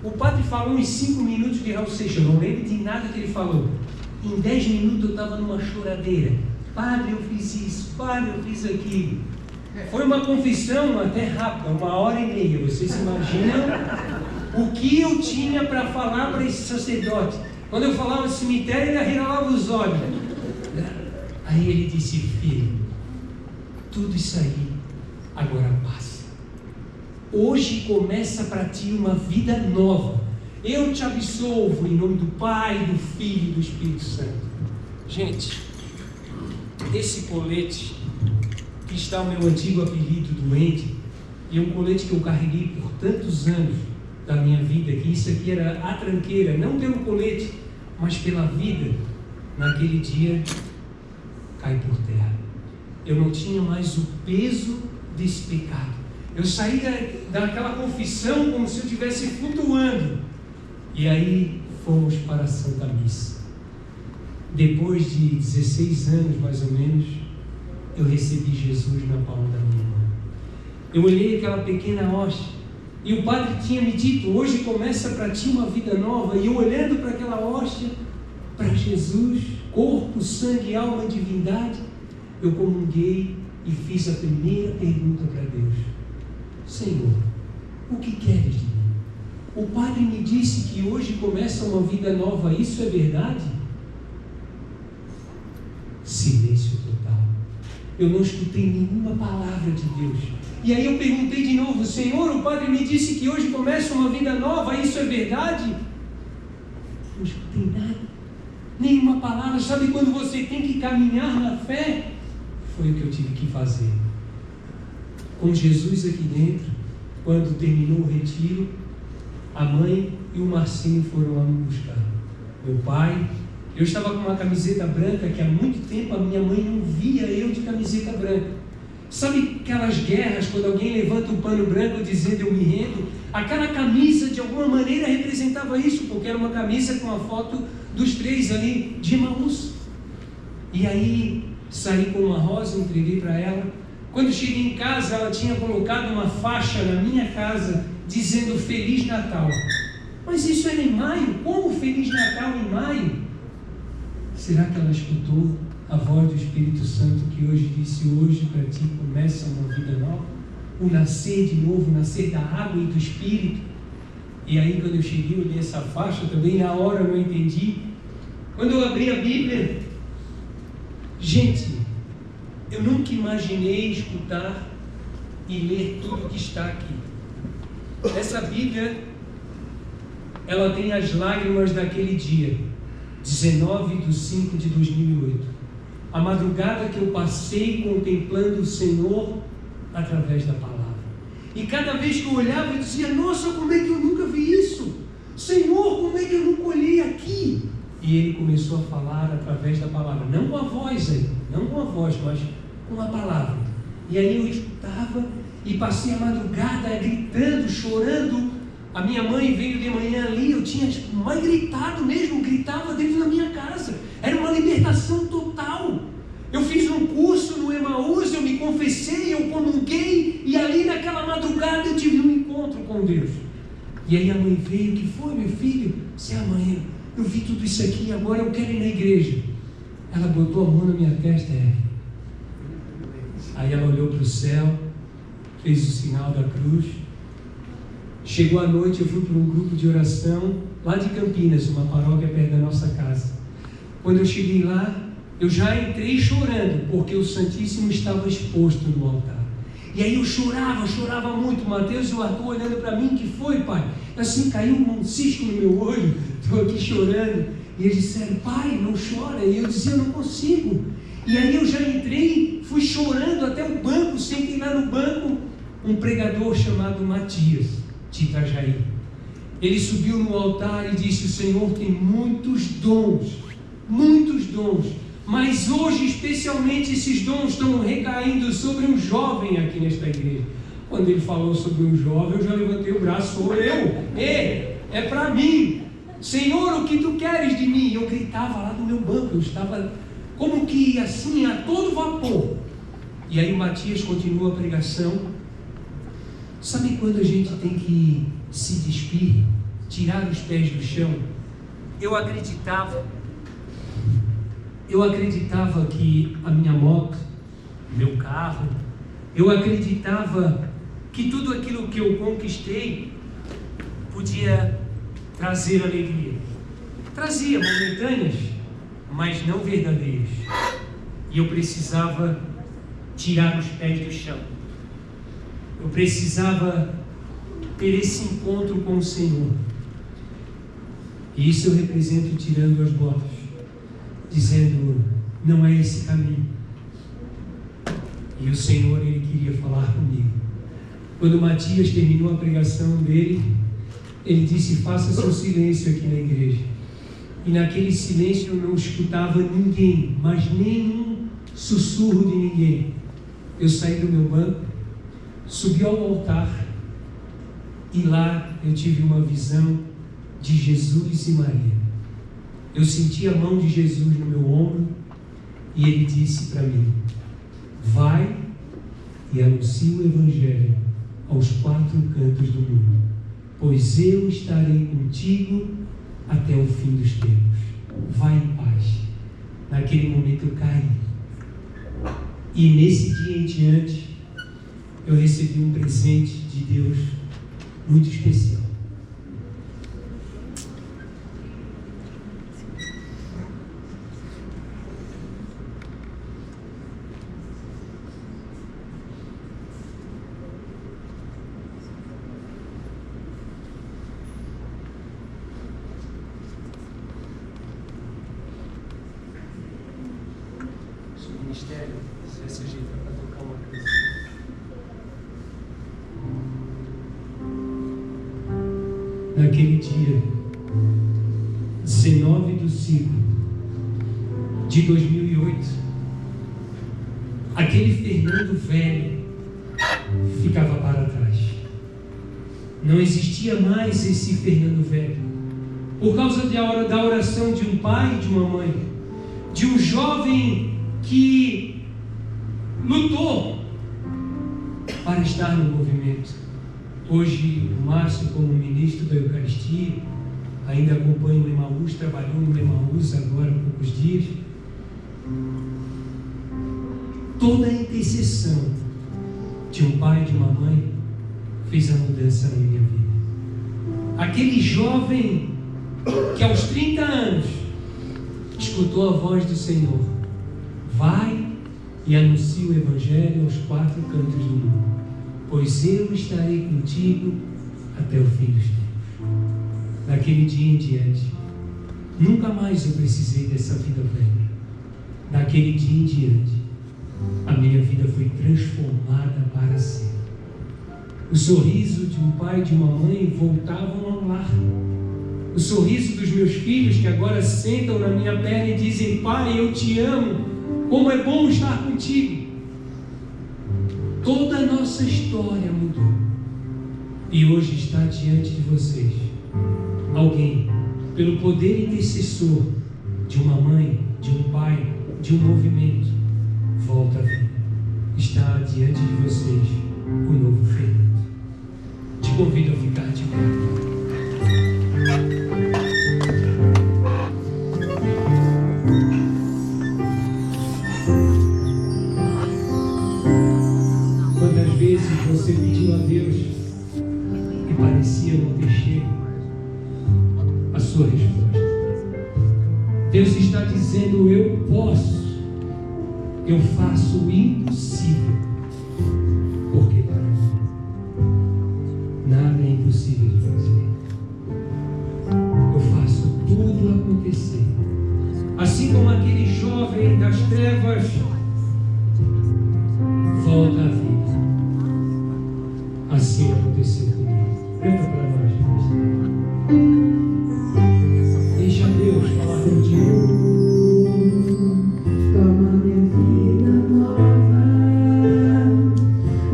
O padre falou em 5 minutos de Raul Seixas, eu não lembro de nada que ele falou. Em 10 minutos eu estava numa choradeira. Padre, eu fiz isso, padre, eu fiz aquilo. Foi uma confissão até rápida, 1h30. Vocês imaginam o que eu tinha para falar para esse sacerdote? Quando eu falava cemitério, ele arregalava os olhos. Aí ele disse, filho, tudo isso aí agora passa. Hoje começa para ti uma vida nova. Eu te absolvo em nome do Pai, do Filho e do Espírito Santo. Gente, esse colete, que está o meu antigo apelido doente, e é um colete que eu carreguei por tantos anos da minha vida, que isso aqui era a tranqueira, não pelo colete, mas pela vida, naquele dia cai por terra. Eu não tinha mais o peso desse pecado. Eu saí daquela confissão como se eu estivesse flutuando. E aí fomos para a Santa Missa. Depois de 16 anos, mais ou menos, eu recebi Jesus na palma da minha mão. Eu olhei aquela pequena hóstia e o padre tinha me dito, hoje começa para ti uma vida nova. E eu olhando para aquela hóstia, para Jesus, corpo, sangue, alma e divindade, eu comunguei e fiz a primeira pergunta para Deus. Senhor, o que queres de mim? O padre me disse que hoje começa uma vida nova, isso é verdade? Silêncio total. Eu não escutei nenhuma palavra de Deus. E aí eu perguntei de novo, Senhor, o padre me disse que hoje começa uma vida nova, isso é verdade? Não escutei nada, nenhuma palavra. Sabe quando você tem que caminhar na fé? Foi o que eu tive que fazer. Com Jesus aqui dentro, quando terminou o retiro, a mãe e o Marcinho foram lá me buscar. Meu pai, eu estava com uma camiseta branca que há muito tempo a minha mãe não via eu de camiseta branca. Sabe aquelas guerras, quando alguém levanta um pano branco dizendo eu me rendo? Aquela camisa de alguma maneira representava isso, porque era uma camisa com a foto dos 3 ali de Emaús. E aí saí com uma rosa, entreguei para ela. Quando cheguei em casa, ela tinha colocado uma faixa na minha casa dizendo Feliz Natal. Mas isso era em maio? Como Feliz Natal em maio? Será que ela escutou a voz do Espírito Santo que hoje disse: hoje para ti começa uma vida nova? O nascer de novo, o nascer da água e do Espírito. E aí quando eu cheguei, eu olhei essa faixa também, na hora eu não entendi. Quando eu abri a Bíblia, gente, eu nunca imaginei escutar e ler tudo que está aqui. Essa Bíblia, ela tem as lágrimas daquele dia, 19/5/2008. A madrugada que eu passei contemplando o Senhor através da palavra. E cada vez que eu olhava, eu dizia: nossa, como é que eu nunca vi isso? Senhor, como é que eu nunca olhei aqui? E Ele começou a falar através da palavra, não com a voz aí, não com a voz, mas com a palavra. E aí eu escutava e passei a madrugada gritando, chorando. A minha mãe veio de manhã ali, eu tinha mais gritado mesmo, gritava dentro da minha casa. Era uma libertação total. Eu fiz um curso no Emaús, eu me confessei, eu comunguei, e ali naquela madrugada eu tive um encontro com Deus. E aí a mãe veio: o que foi, meu filho? Disse: mãe, eu vi tudo isso aqui e agora eu quero ir na igreja. Ela botou a mão na minha testa, Aí ela olhou para o céu, fez o sinal da cruz. Chegou a noite, eu fui para um grupo de oração lá de Campinas, uma paróquia perto da nossa casa. Quando eu cheguei lá, eu já entrei chorando, porque o Santíssimo estava exposto no altar. E aí eu chorava muito. Mateus e o Arthur olhando para mim: que foi, pai? Assim, caiu um cisco no meu olho, estou aqui chorando. E eles disseram: pai, não chora. E eu dizia: eu não consigo. E aí eu já entrei, fui chorando até o banco, sentei lá no banco um pregador chamado Matias, de Itajaí. Ele subiu no altar e disse: o Senhor tem muitos dons, mas hoje especialmente esses dons estão recaindo sobre um jovem aqui nesta igreja. Quando ele falou sobre um jovem, eu já levantei o braço: sou eu, é para mim. Senhor, o que tu queres de mim? Eu gritava lá do meu banco, eu estava como que assim, a todo vapor. E aí o Matias continua a pregação. Sabe quando a gente tem que se despir, tirar os pés do chão? Eu acreditava que a minha moto, meu carro, eu acreditava que tudo aquilo que eu conquistei podia trazer alegria. Trazia momentâneas, mas não verdadeiras. E eu precisava tirar os pés do chão. Eu precisava ter esse encontro com o Senhor. E isso eu represento tirando as botas, dizendo: não é esse caminho. E o Senhor, Ele queria falar comigo. Quando Matias terminou a pregação dele, ele disse: faça seu silêncio aqui na igreja. E naquele silêncio eu não escutava ninguém, mas nenhum sussurro de ninguém. Eu saí do meu banco, subi ao altar, e lá eu tive uma visão de Jesus e Maria. Eu senti a mão de Jesus no meu ombro, e Ele disse para mim: vai e anuncia o Evangelho aos 4 cantos do mundo, pois eu estarei contigo até o fim dos tempos. Vai em paz. Naquele momento eu caí, e nesse dia em diante eu recebi um presente de Deus muito especial. Ministério, se esse jeito para tocar uma coisa. Naquele dia, 19/5/2008, aquele Fernando velho ficava para trás. Não existia mais esse Fernando velho, por causa da oração de um pai e de uma mãe, de um jovem que lutou para estar no movimento. Hoje, o Márcio, como ministro da Eucaristia, ainda acompanha o Emaús, trabalhou no Emaús agora há poucos dias. Toda a intercessão de um pai e de uma mãe fez a mudança na minha vida. Aquele jovem que aos 30 anos escutou a voz do Senhor: vai e anuncia o Evangelho aos 4 cantos do mundo, pois eu estarei contigo até o fim dos tempos. Daquele dia em diante, nunca mais eu precisei dessa vida velha. Daquele dia em diante, a minha vida foi transformada para sempre. O sorriso de um pai e de uma mãe voltavam ao lar. O sorriso dos meus filhos, que agora sentam na minha perna e dizem: pai, eu te amo, como é bom estar contigo. Toda a nossa história mudou. E hoje está diante de vocês alguém, pelo poder intercessor de uma mãe, de um pai, de um movimento, volta à vida. Está diante de vocês o novo Fernando. Te convido a ficar de pé. Quantas vezes você pediu a Deus e parecia não ter chego a sua resposta? Deus está dizendo: eu posso, eu faço o impossível, porque para mim nada é impossível de fazer. Eu faço tudo acontecer. Assim como aquele jovem das trevas volta à vida, assim aconteceu comigo. Canta para nós, Deus. Deixa Deus falar contigo. Toma minha vida nova,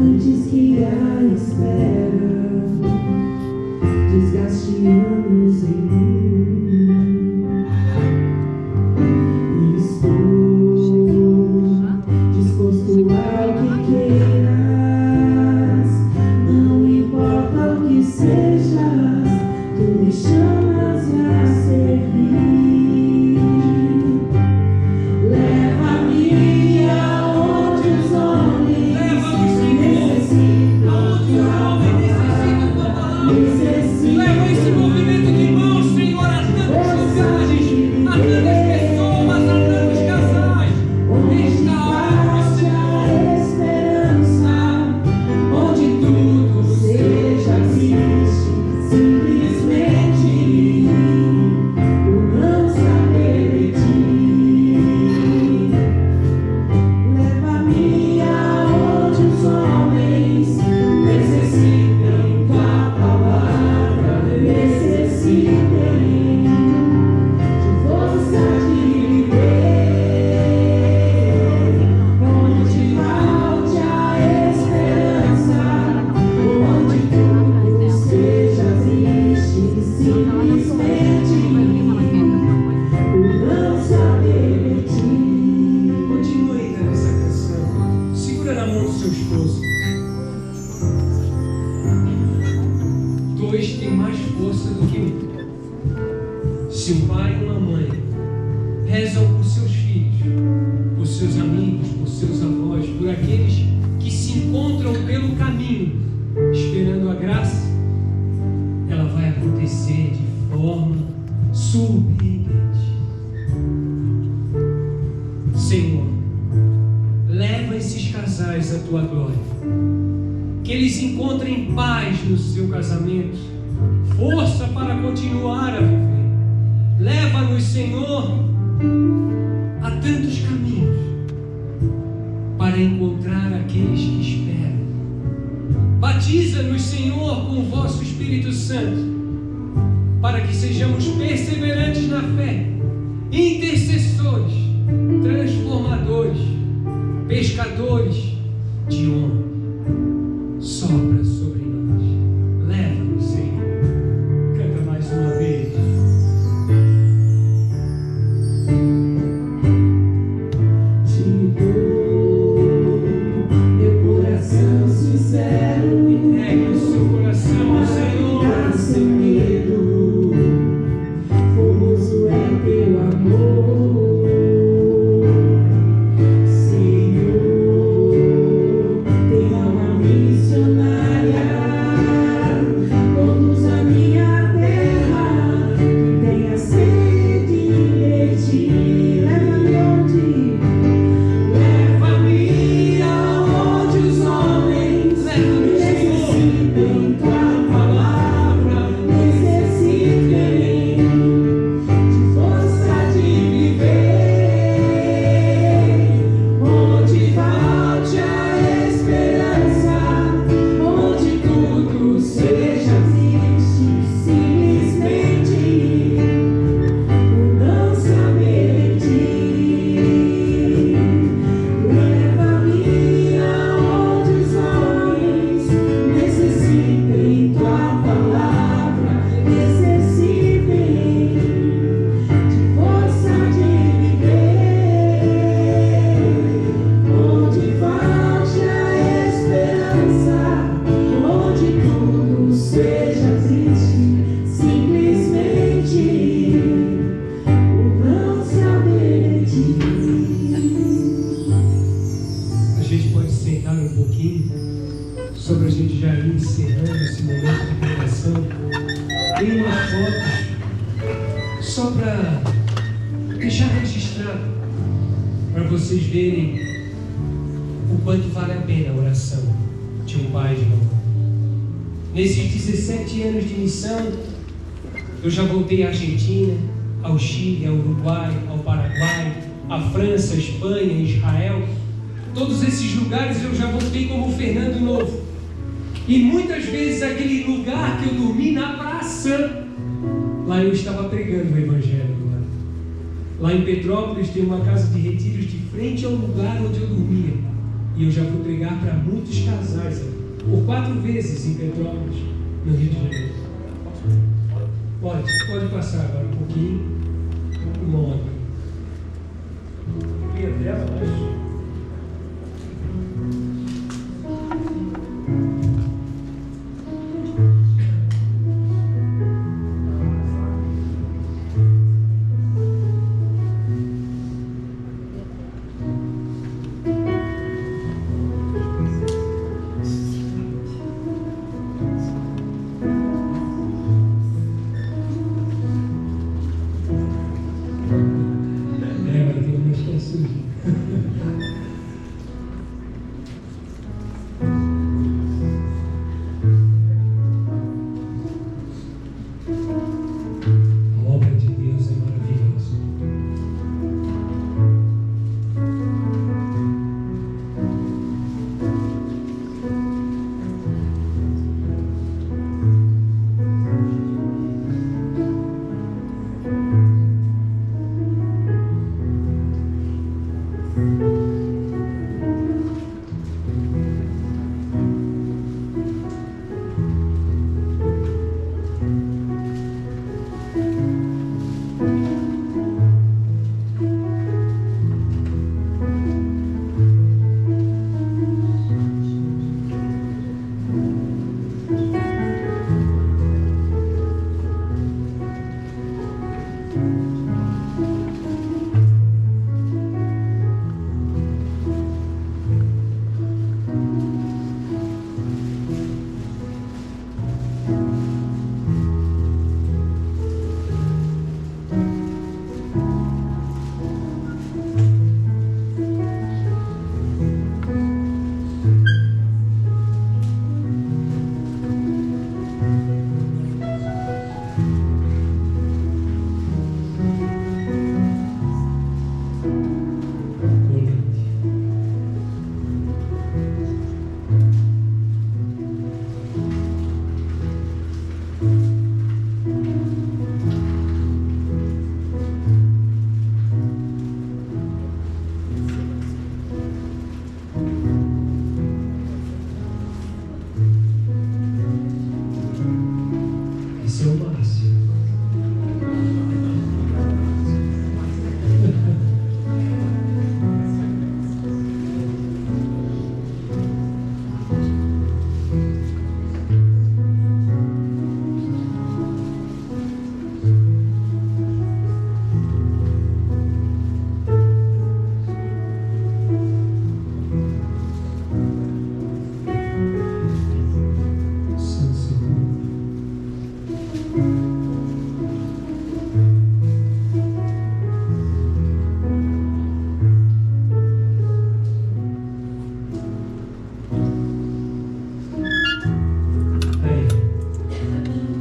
antes que a espera desgaste anos em mim. E estou disposto ao que queiras, não importa o que seja, tu me chamas a servir. Leva-me aonde os homens necessitam de tua palavra. Leva esse movimento de mãos, Senhor, a tantos lugares, a tantas pessoas, a tantos casais. Restaura, Senhor. Esperança, onde tudo seja triste, simplesmente por não saber de ti. Leva-me aonde os homens necessitam tua palavra, necessitem de força de viver, onde falte a esperança, onde tudo seja triste, simplesmente por não saber de ti. Continue cantando essa canção. Segura na mão do seu esposo. Dois têm mais força do que um. Se um pai e uma mãe rezam por seus filhos, por seus amigos, por seus avós, por aqueles que se encontram pelo caminho, esperando a graça, ela vai acontecer de forma surpreendente. Senhor, leva esses casais à tua glória, que eles encontrem paz no seu casamento, força para continuar a viver. Leva-nos, Senhor, a tantos caminhos para encontrar aqueles que esperam. Batiza-nos, Senhor, com o vosso Espírito Santo, para que sejamos perseverantes na fé, intercessores, transformadores, pescadores de homens. Sopra sobre nós. Leva-nos, Senhor. Canta mais uma vez. Te ir encerrando esse momento de pregação, tem uma foto só para deixar registrado, para vocês verem o quanto vale a pena a oração de um pai e de uma mãe. Nesses 17 anos de missão, eu já voltei à Argentina, ao Chile, ao Uruguai, ao Paraguai, à França, à Espanha, a Israel. Todos esses lugares eu já voltei como Fernando Novo. E muitas vezes aquele lugar que eu dormi na praça, lá eu estava pregando o Evangelho. Lá em Petrópolis tem uma casa de retiros de frente ao lugar onde eu dormia. E eu já fui pregar para muitos casais, por 4 vezes em Petrópolis, no Rio de Janeiro. Pode passar agora um pouquinho. Uma hora. Minha tela, acho.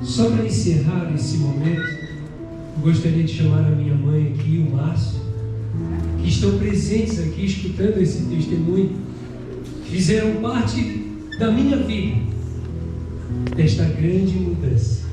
Só para encerrar esse momento, eu gostaria de chamar a minha mãe aqui e o Márcio, que estão presentes aqui escutando esse testemunho, que fizeram parte da minha vida, desta grande mudança.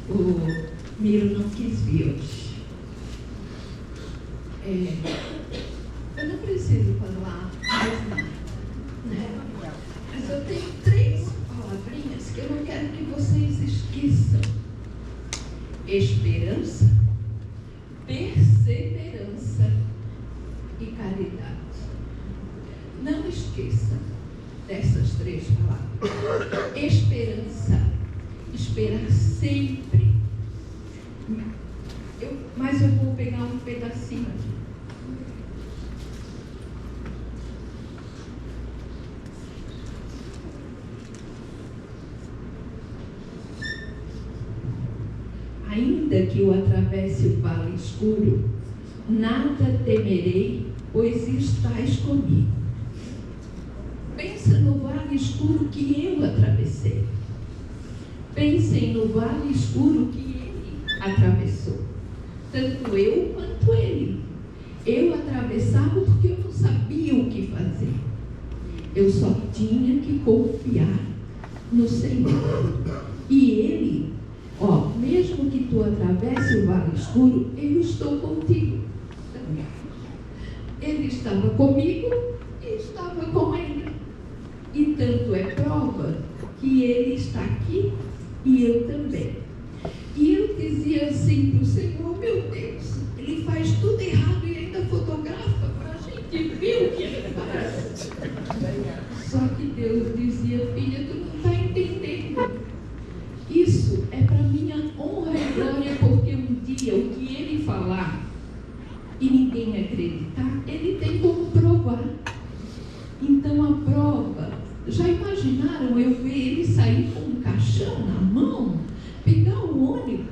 O Miro não quis vir hoje. Eu não preciso falar mais nada, né? Mas eu tenho 3 palavrinhas que eu não quero que vocês esqueçam: esperança, perseverança e caridade. Não esqueça dessas 3 palavras. Esperança, esperar sempre. Mas eu vou pegar um pedacinho aqui. Ainda que eu atravesse o vale escuro, nada temerei, pois estás comigo. Pensa no vale escuro que eu atravessei. Pensem no vale escuro que ele atravessou. Tanto eu quanto ele. Eu atravessava porque eu não sabia o que fazer. Eu só tinha que confiar no Senhor. E ele, mesmo que tu atravesse o vale escuro, eu estou contigo. Ele estava comigo e estava com ele. E tanto é prova que ele está aqui e eu também. E eu dizia assim para o Senhor: meu Deus, ele faz tudo errado e ainda fotografa para a gente ver o que ele faz. Só que Deus dizia: filha, tu não está entendendo. Isso é para minha honra e glória, porque um dia o que ele falar e ninguém acreditar, ele tem como provar. Então a prova, já imaginaram eu ver ele sair com um caixão na mão, pegar o ônibus?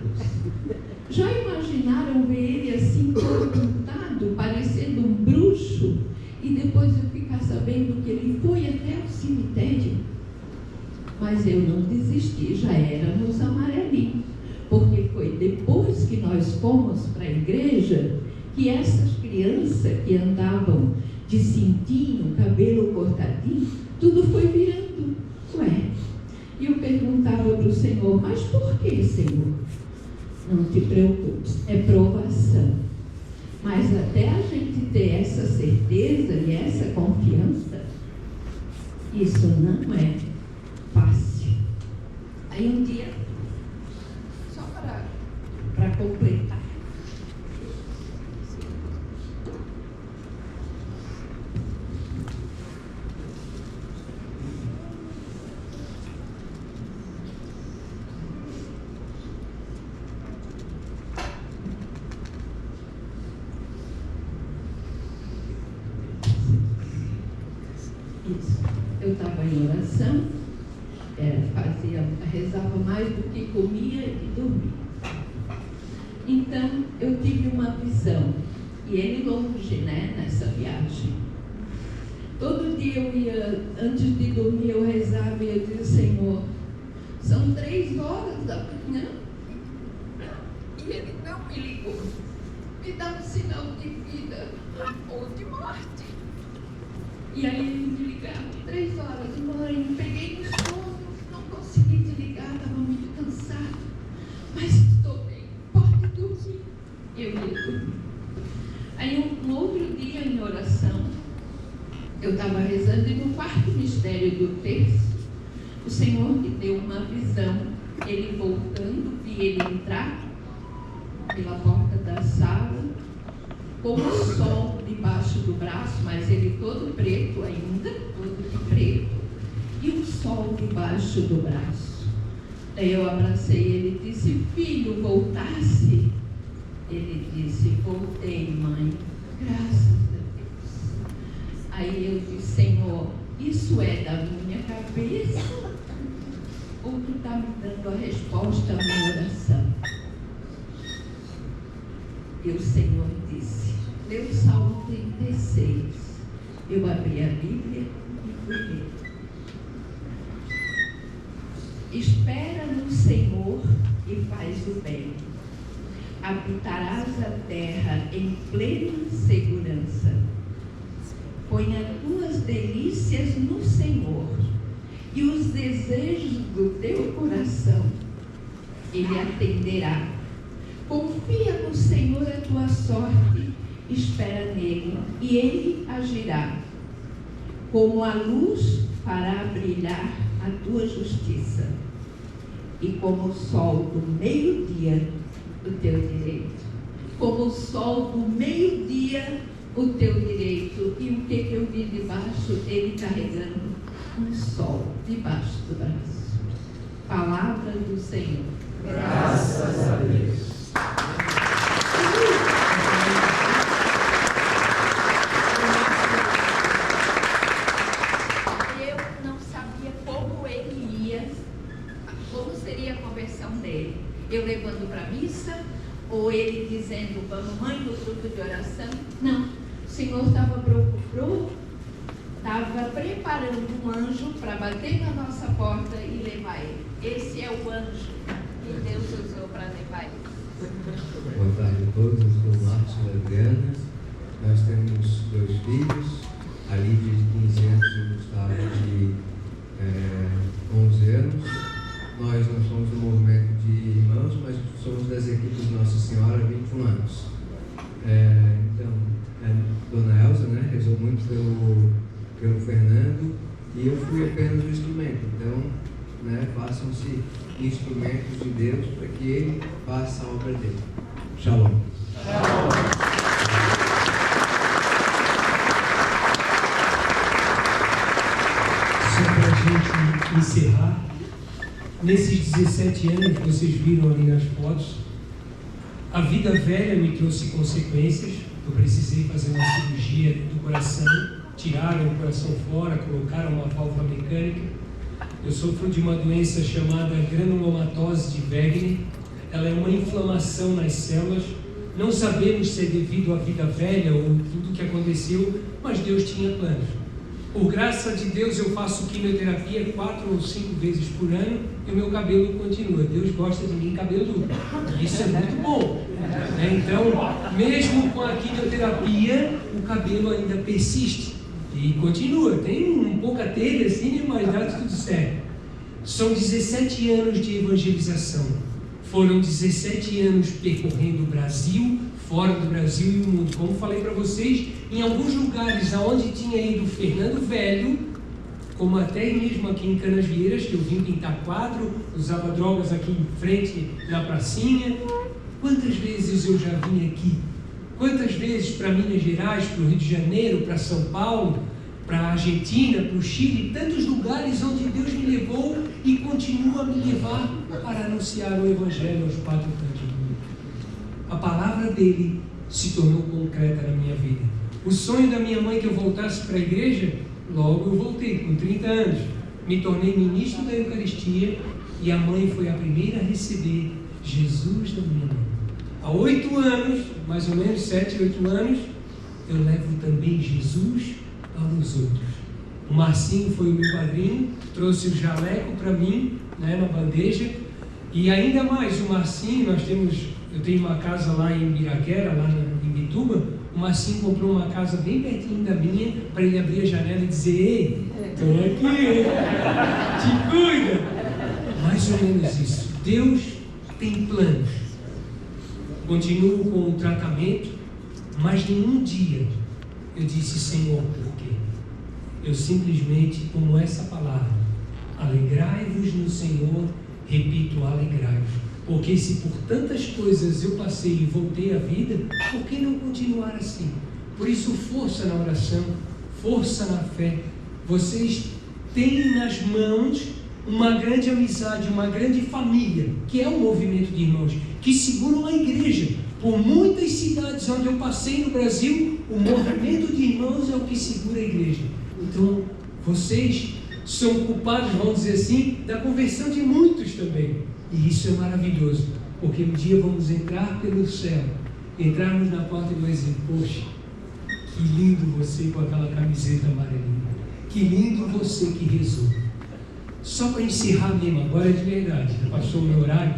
Já imaginaram ver ele assim, todo pintado, parecendo um bruxo, e depois eu ficar sabendo que ele foi até o cemitério? Mas eu não desisti, já éramos amarelinhos, porque foi depois que nós fomos para a igreja que essas crianças que andavam de cintinho, cabelo cortadinho, tudo foi virando. E eu perguntava para o Senhor: mas por que, Senhor? Não te preocupes, é provação. Mas até a gente ter essa certeza e essa confiança, isso não é fácil. Aí um dia, só para completar, eu estava em oração, rezava mais do que comia e dormia. Então eu tive uma visão, e ele longe, nessa viagem. Todo dia eu ia, antes de dormir, eu rezava e eu dizia: Senhor, são 3 horas da manhã e ele não me ligou. Me dá um sinal de vida ou de morte. E aí ele me ligava 3 horas, mãe, peguei no sono, não consegui te ligar, estava muito cansado, mas estou bem, pode dormir. Eu ia dormir. Aí um outro dia em oração, eu estava rezando e no 4º mistério do terço, o Senhor me deu uma visão, ele voltando, vi ele entrar pela porta da sala, com o sol debaixo do braço, mas ele todo preto ainda, todo de preto, e o sol debaixo do braço. Daí eu abracei ele e disse: filho, voltasse? Ele disse: voltei, mãe, graças a Deus. Aí eu disse: Senhor, isso é da minha cabeça ou tu está me dando a resposta à minha oração? E o Senhor disse: lê o Salmo 36. Eu abri a Bíblia e fui ler. Espera no Senhor e faz o bem. Habitarás a terra em plena segurança. Põe as tuas delícias no Senhor e os desejos do teu coração Ele atenderá. Confia no Senhor a tua sorte, espera nele, e ele agirá. Como a luz fará brilhar a tua justiça, e como o sol do meio-dia, o teu direito. Como o sol do meio-dia, o teu direito. E o que eu vi debaixo? Ele carregando um sol debaixo do braço. Palavra do Senhor. Graças a Deus. Eu não sabia como seria a conversão dele. Eu levando para a missa, ou ele dizendo, vamos mãe no grupo de oração. Não, o Senhor estava preparando um anjo para bater na nossa porta e levar ele. Esse é o anjo que Deus usou para levar ele. Boa tarde a todos, eu sou o Marcos e a Adriana. Nós temos 2 filhos, a Lídia de 15 anos e o Gustavo de 11 anos. Nós não somos um movimento de irmãos, mas somos das equipes de Nossa Senhora há 21 anos. Então, a Dona Elza, né, rezou muito pelo Fernando, e eu fui apenas o instrumento. Então, né, façam-se instrumentos de Deus para que Ele faça a obra dele. Shalom. Shalom. Só para a gente encerrar, nesses 17 anos que vocês viram ali nas fotos, a vida velha me trouxe consequências. Eu precisei fazer uma cirurgia do coração, tiraram o coração fora, colocaram uma válvula mecânica. Eu sofro de uma doença chamada granulomatose de Wegener. Ela é uma inflamação nas células. Não sabemos se é devido à vida velha ou tudo o que aconteceu, mas Deus tinha planos. Por graça de Deus, eu faço quimioterapia 4 ou 5 vezes por ano e o meu cabelo continua. Deus gosta de mim cabeludo. Isso é muito bom. Então, mesmo com a quimioterapia, o cabelo ainda persiste e continua. Tem um pouca telha assim, mas dá tudo certo. São 17 anos de evangelização. Foram 17 anos percorrendo o Brasil, fora do Brasil e o mundo. Como falei para vocês, em alguns lugares aonde tinha ido Fernando Velho, como até mesmo aqui em Canasvieiras, que eu vim pintar quadro, usava drogas aqui em frente na pracinha. Quantas vezes eu já vim aqui? Quantas vezes para Minas Gerais, para o Rio de Janeiro, para São Paulo, para a Argentina, para o Chile, tantos lugares onde Deus me levou e continua a me levar para anunciar o Evangelho aos 4 cantos do mundo. A palavra dele se tornou concreta na minha vida. O sonho da minha mãe que eu voltasse para a igreja, logo eu voltei, com 30 anos. Me tornei ministro da Eucaristia e a mãe foi a primeira a receber Jesus da minha mãe. Há 8 anos, mais ou menos 7, 8 anos, eu levo também Jesus aos outros. O Marcinho foi o meu padrinho, trouxe o jaleco para mim, né, na bandeja, e ainda mais, o Marcinho, eu tenho uma casa lá em Ibiraquera, lá em Bituba. O Marcinho comprou uma casa bem pertinho da minha, para ele abrir a janela e dizer: ei, estou aqui, te cuida. Mais ou menos isso. Deus tem planos. Continuo com o tratamento, mas nenhum dia eu disse: Senhor, por quê? Eu simplesmente, como essa palavra, alegrai-vos no Senhor, repito, alegrai-vos. Porque se por tantas coisas eu passei e voltei à vida, por que não continuar assim? Por isso, força na oração, força na fé. Vocês têm nas mãos uma grande amizade, uma grande família, que é o movimento de irmãos, que seguram a igreja. Por muitas cidades onde eu passei no Brasil, o movimento de irmãos é o que segura a igreja. Então, vocês são culpados, vamos dizer assim, da conversão de muitos também. E isso é maravilhoso, porque um dia vamos entrar pelo céu, entrarmos na porta e vamos dizer: poxa, que lindo você com aquela camiseta amarelinha, que lindo você que rezou. Só para encerrar mesmo, agora é de verdade, já passou o meu horário.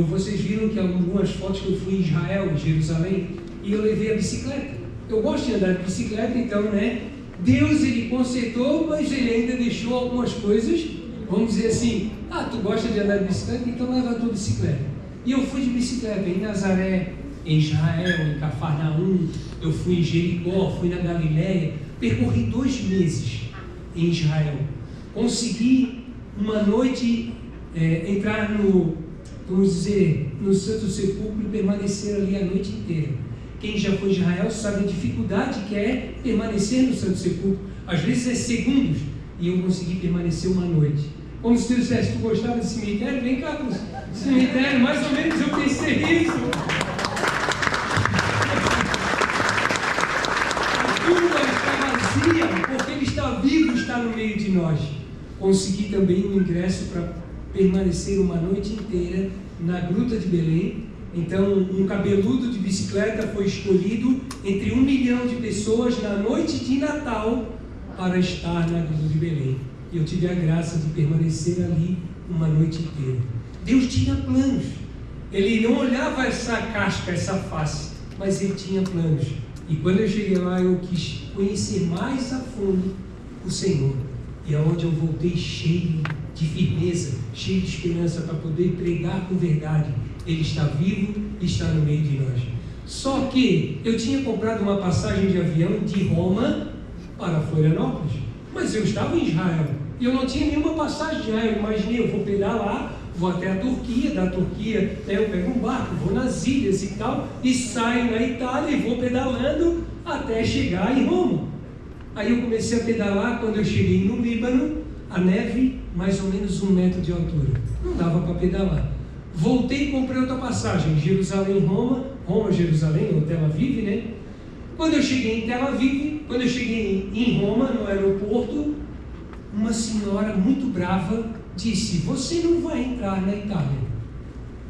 Vocês viram que algumas fotos que eu fui em Israel, em Jerusalém, e eu levei a bicicleta. Eu gosto de andar de bicicleta, então, né? Deus, ele consertou, mas ele ainda deixou algumas coisas, vamos dizer assim, tu gosta de andar de bicicleta? Então leva a tua bicicleta. E eu fui de bicicleta em Nazaré, em Israel, em Cafarnaum, eu fui em Jericó, fui na Galileia, percorri 2 meses em Israel. Consegui uma noite entrar no Santo Sepulcro e permanecer ali a noite inteira. Quem já foi em Israel sabe a dificuldade que é permanecer no Santo Sepulcro. Às vezes é segundos, e eu consegui permanecer uma noite. Como se tu dissesse, tu gostava de cemitério? Vem cá para o cemitério, mais ou menos eu pensei isso. A tumba está vazia, porque Ele está vivo, está no meio de nós. Consegui também um ingresso para permanecer uma noite inteira na Gruta de Belém. Então, um cabeludo de bicicleta foi escolhido entre 1 milhão de pessoas na noite de Natal para estar na Gruta de Belém. E eu tive a graça de permanecer ali uma noite inteira. Deus tinha planos. Ele não olhava essa casca, essa face, mas Ele tinha planos. E quando eu cheguei lá, eu quis conhecer mais a fundo o Senhor. E é onde eu voltei cheio de firmeza, cheio de esperança para poder pregar com verdade. Ele está vivo e está no meio de nós. Só que eu tinha comprado uma passagem de avião de Roma para Florianópolis, mas eu estava em Israel e eu não tinha nenhuma passagem de Israel. Eu imaginei, eu vou pedalar, vou até a Turquia, da Turquia eu pego um barco, vou nas ilhas e tal, e saio na Itália e vou pedalando até chegar em Roma. Aí eu comecei a pedalar. Quando eu cheguei no Líbano, a neve mais ou menos 1 metro de altura, não dava para pedalar. Voltei e comprei outra passagem, Jerusalém, Roma, Jerusalém, ou Tel Aviv, né? Quando eu cheguei em Tel Aviv, quando eu cheguei em Roma, no aeroporto, uma senhora muito brava disse: você não vai entrar na Itália.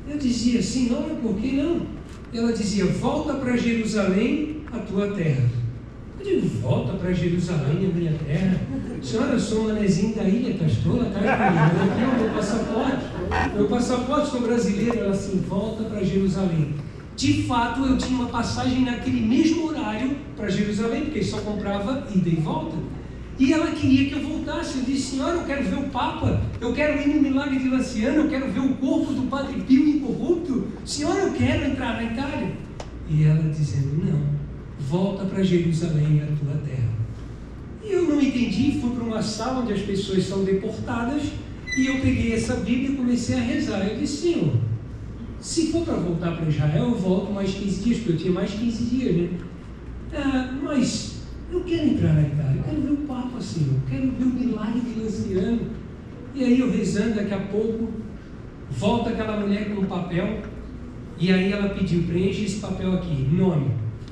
Eu dizia: senhora, por que não? Ela dizia: volta para Jerusalém, a tua terra. Eu digo: volta para Jerusalém, a minha terra? Senhora, eu sou um manezinho da ilha, Castola, aqui é o meu passaporte. Meu passaporte, sou brasileiro. Ela assim: volta para Jerusalém. De fato, eu tinha uma passagem naquele mesmo horário para Jerusalém, porque só comprava ida e volta. E ela queria que eu voltasse. Eu disse: senhora, eu quero ver o Papa, eu quero ir no Milagre de Lanciano, eu quero ver o corpo do Padre Pio incorrupto. Senhora, eu quero entrar na Itália. E ela dizendo: não, volta para Jerusalém, a tua terra. E eu não entendi, fui para uma sala onde as pessoas são deportadas, e eu peguei essa Bíblia e comecei a rezar. Eu disse: senhor, se for para voltar para Israel, eu volto mais 15 dias, porque eu tinha mais 15 dias, né? Mas eu quero entrar na Itália, eu quero ver o Papa, Senhor, eu quero ver o Milagre de Lanciano. E aí eu rezando, daqui a pouco, volta aquela mulher com um papel, e aí ela pediu: preenche esse papel aqui. Nome: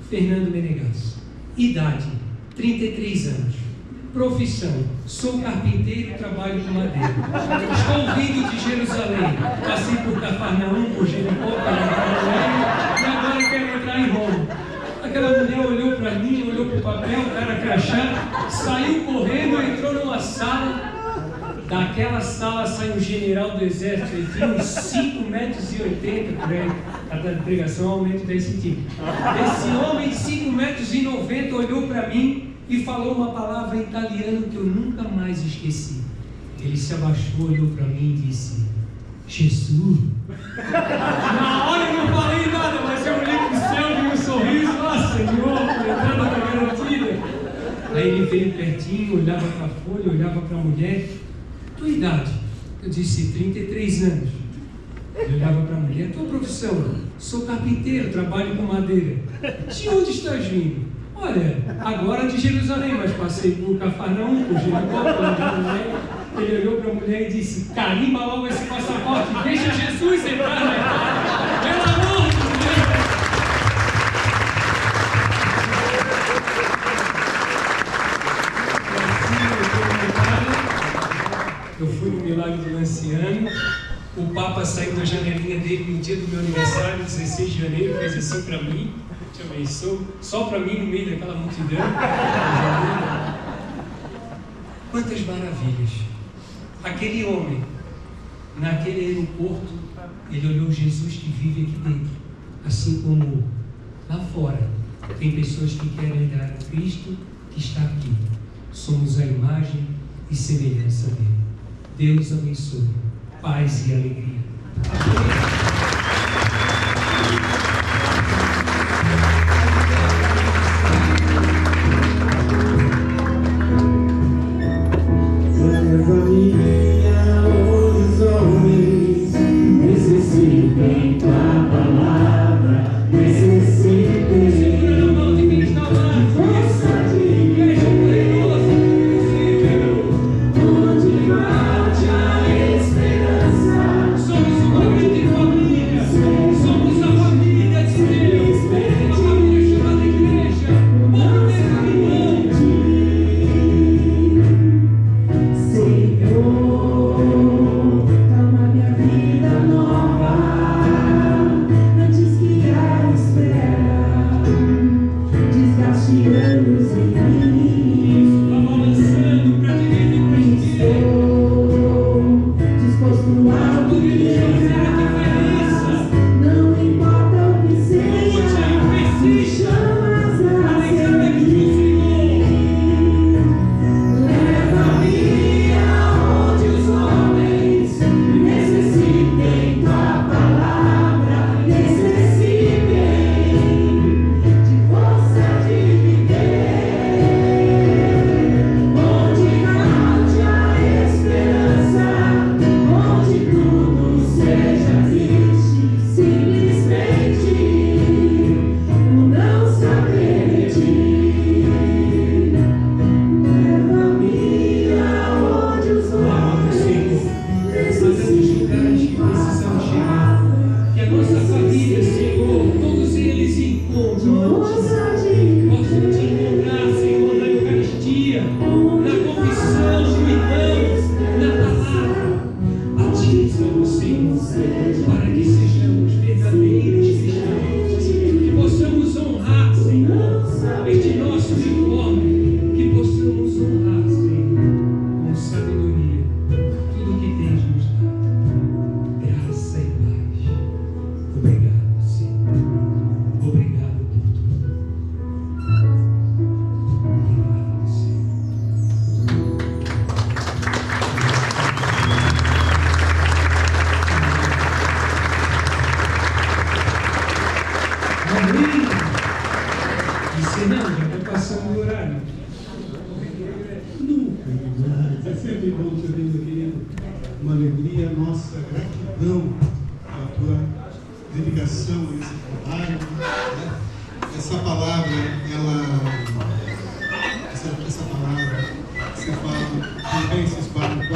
Fernando Menegas. Idade: 33 anos. Profissão: sou carpinteiro e trabalho com madeira. Estou vindo de Jerusalém, passei por Cafarnaum, por Jericó, e agora quero entrar em Roma. Aquela mulher olhou para mim, olhou para o papel, o cara crachá, saiu correndo, entrou numa sala. Daquela sala sai um general do exército, ele tinha uns 5,80 metros por aí. Cada pregação aumenta 10 centímetros. Esse homem de 5,90 metros olhou para mim e falou uma palavra em italiano que eu nunca mais esqueci. Ele se abaixou, olhou para mim e disse: Jesus. Na hora eu não falei nada, mas eu olhei para o céu, vi um sorriso. Senhor, a entrada está garantida. Aí ele veio pertinho, olhava para a folha, olhava para a mulher. Tua idade? Eu disse: 33 anos. Ele olhava para a mulher: tua profissão? Sou carpinteiro, trabalho com madeira. De onde estás vindo? Olha, agora de Jerusalém, mas passei por Cafarnaum, por Jericó, pela Galileia. Ele olhou para a mulher e disse: carimba logo esse passaporte, deixa Jesus entrar na Itália. Pelo amor de Deus! Eu fui no Milagre de Lanciano. O Papa saiu da janelinha dele no dia do meu aniversário, 16 de janeiro, fez assim para mim: te abençoo, só para mim no meio daquela multidão. Quantas maravilhas! Aquele homem, naquele aeroporto, ele olhou Jesus que vive aqui dentro, assim como lá fora tem pessoas que querem dar a Cristo que está aqui. Somos a imagem e semelhança dele. Deus abençoe. paz e alegria. Leva-me aonde os homens necessitem tua palavra, necessitem Segura na mão de quem está ao lado. força de Igreja poderosa, impossível. onde falte a esperança. Somos uma grande família. Somos a família de Deus. Uma família chamada igreja. Movimento caminhante. Senhor, toma minha vida nova, antes que a espera desgaste anos em mim. Vamos avançando para a direita e para a esquerda. Estou disposto a obedecer, não importa o que seja, me chamas a seguir. Leva-me aonde os homens necessitem tua palavra, necessitem de força de viver, onde falte a esperança, onde tudo seja triste, simplesmente o não saber de ti. Leva-me aonde os homens necessitem tua palavra, Que a nossa família, Senhor, todos eles encontram. força de Possam te encontrar, Senhor, na Eucaristia, na confissão, no irmão, na palavra. Atiça-nos, Senhor, para que sejamos verdadeiros cristãos. Que possamos honrar, Senhor, este nosso uniforme. Que possamos honrar, Senhor, com sabedoria, tudo que tens nos dado. Graça e paz. Obrigado, Senhor. Obrigado por tudo. Obrigado, Senhor. Amém. Ensinando, já está passando o horário. Nunca, irmãos. É sempre bom te ver, meu querido. Uma alegria, nossa gratidão à tua dedicação a esse trabalho. Né? Essa palavra, essa palavra, você fala, também se espalha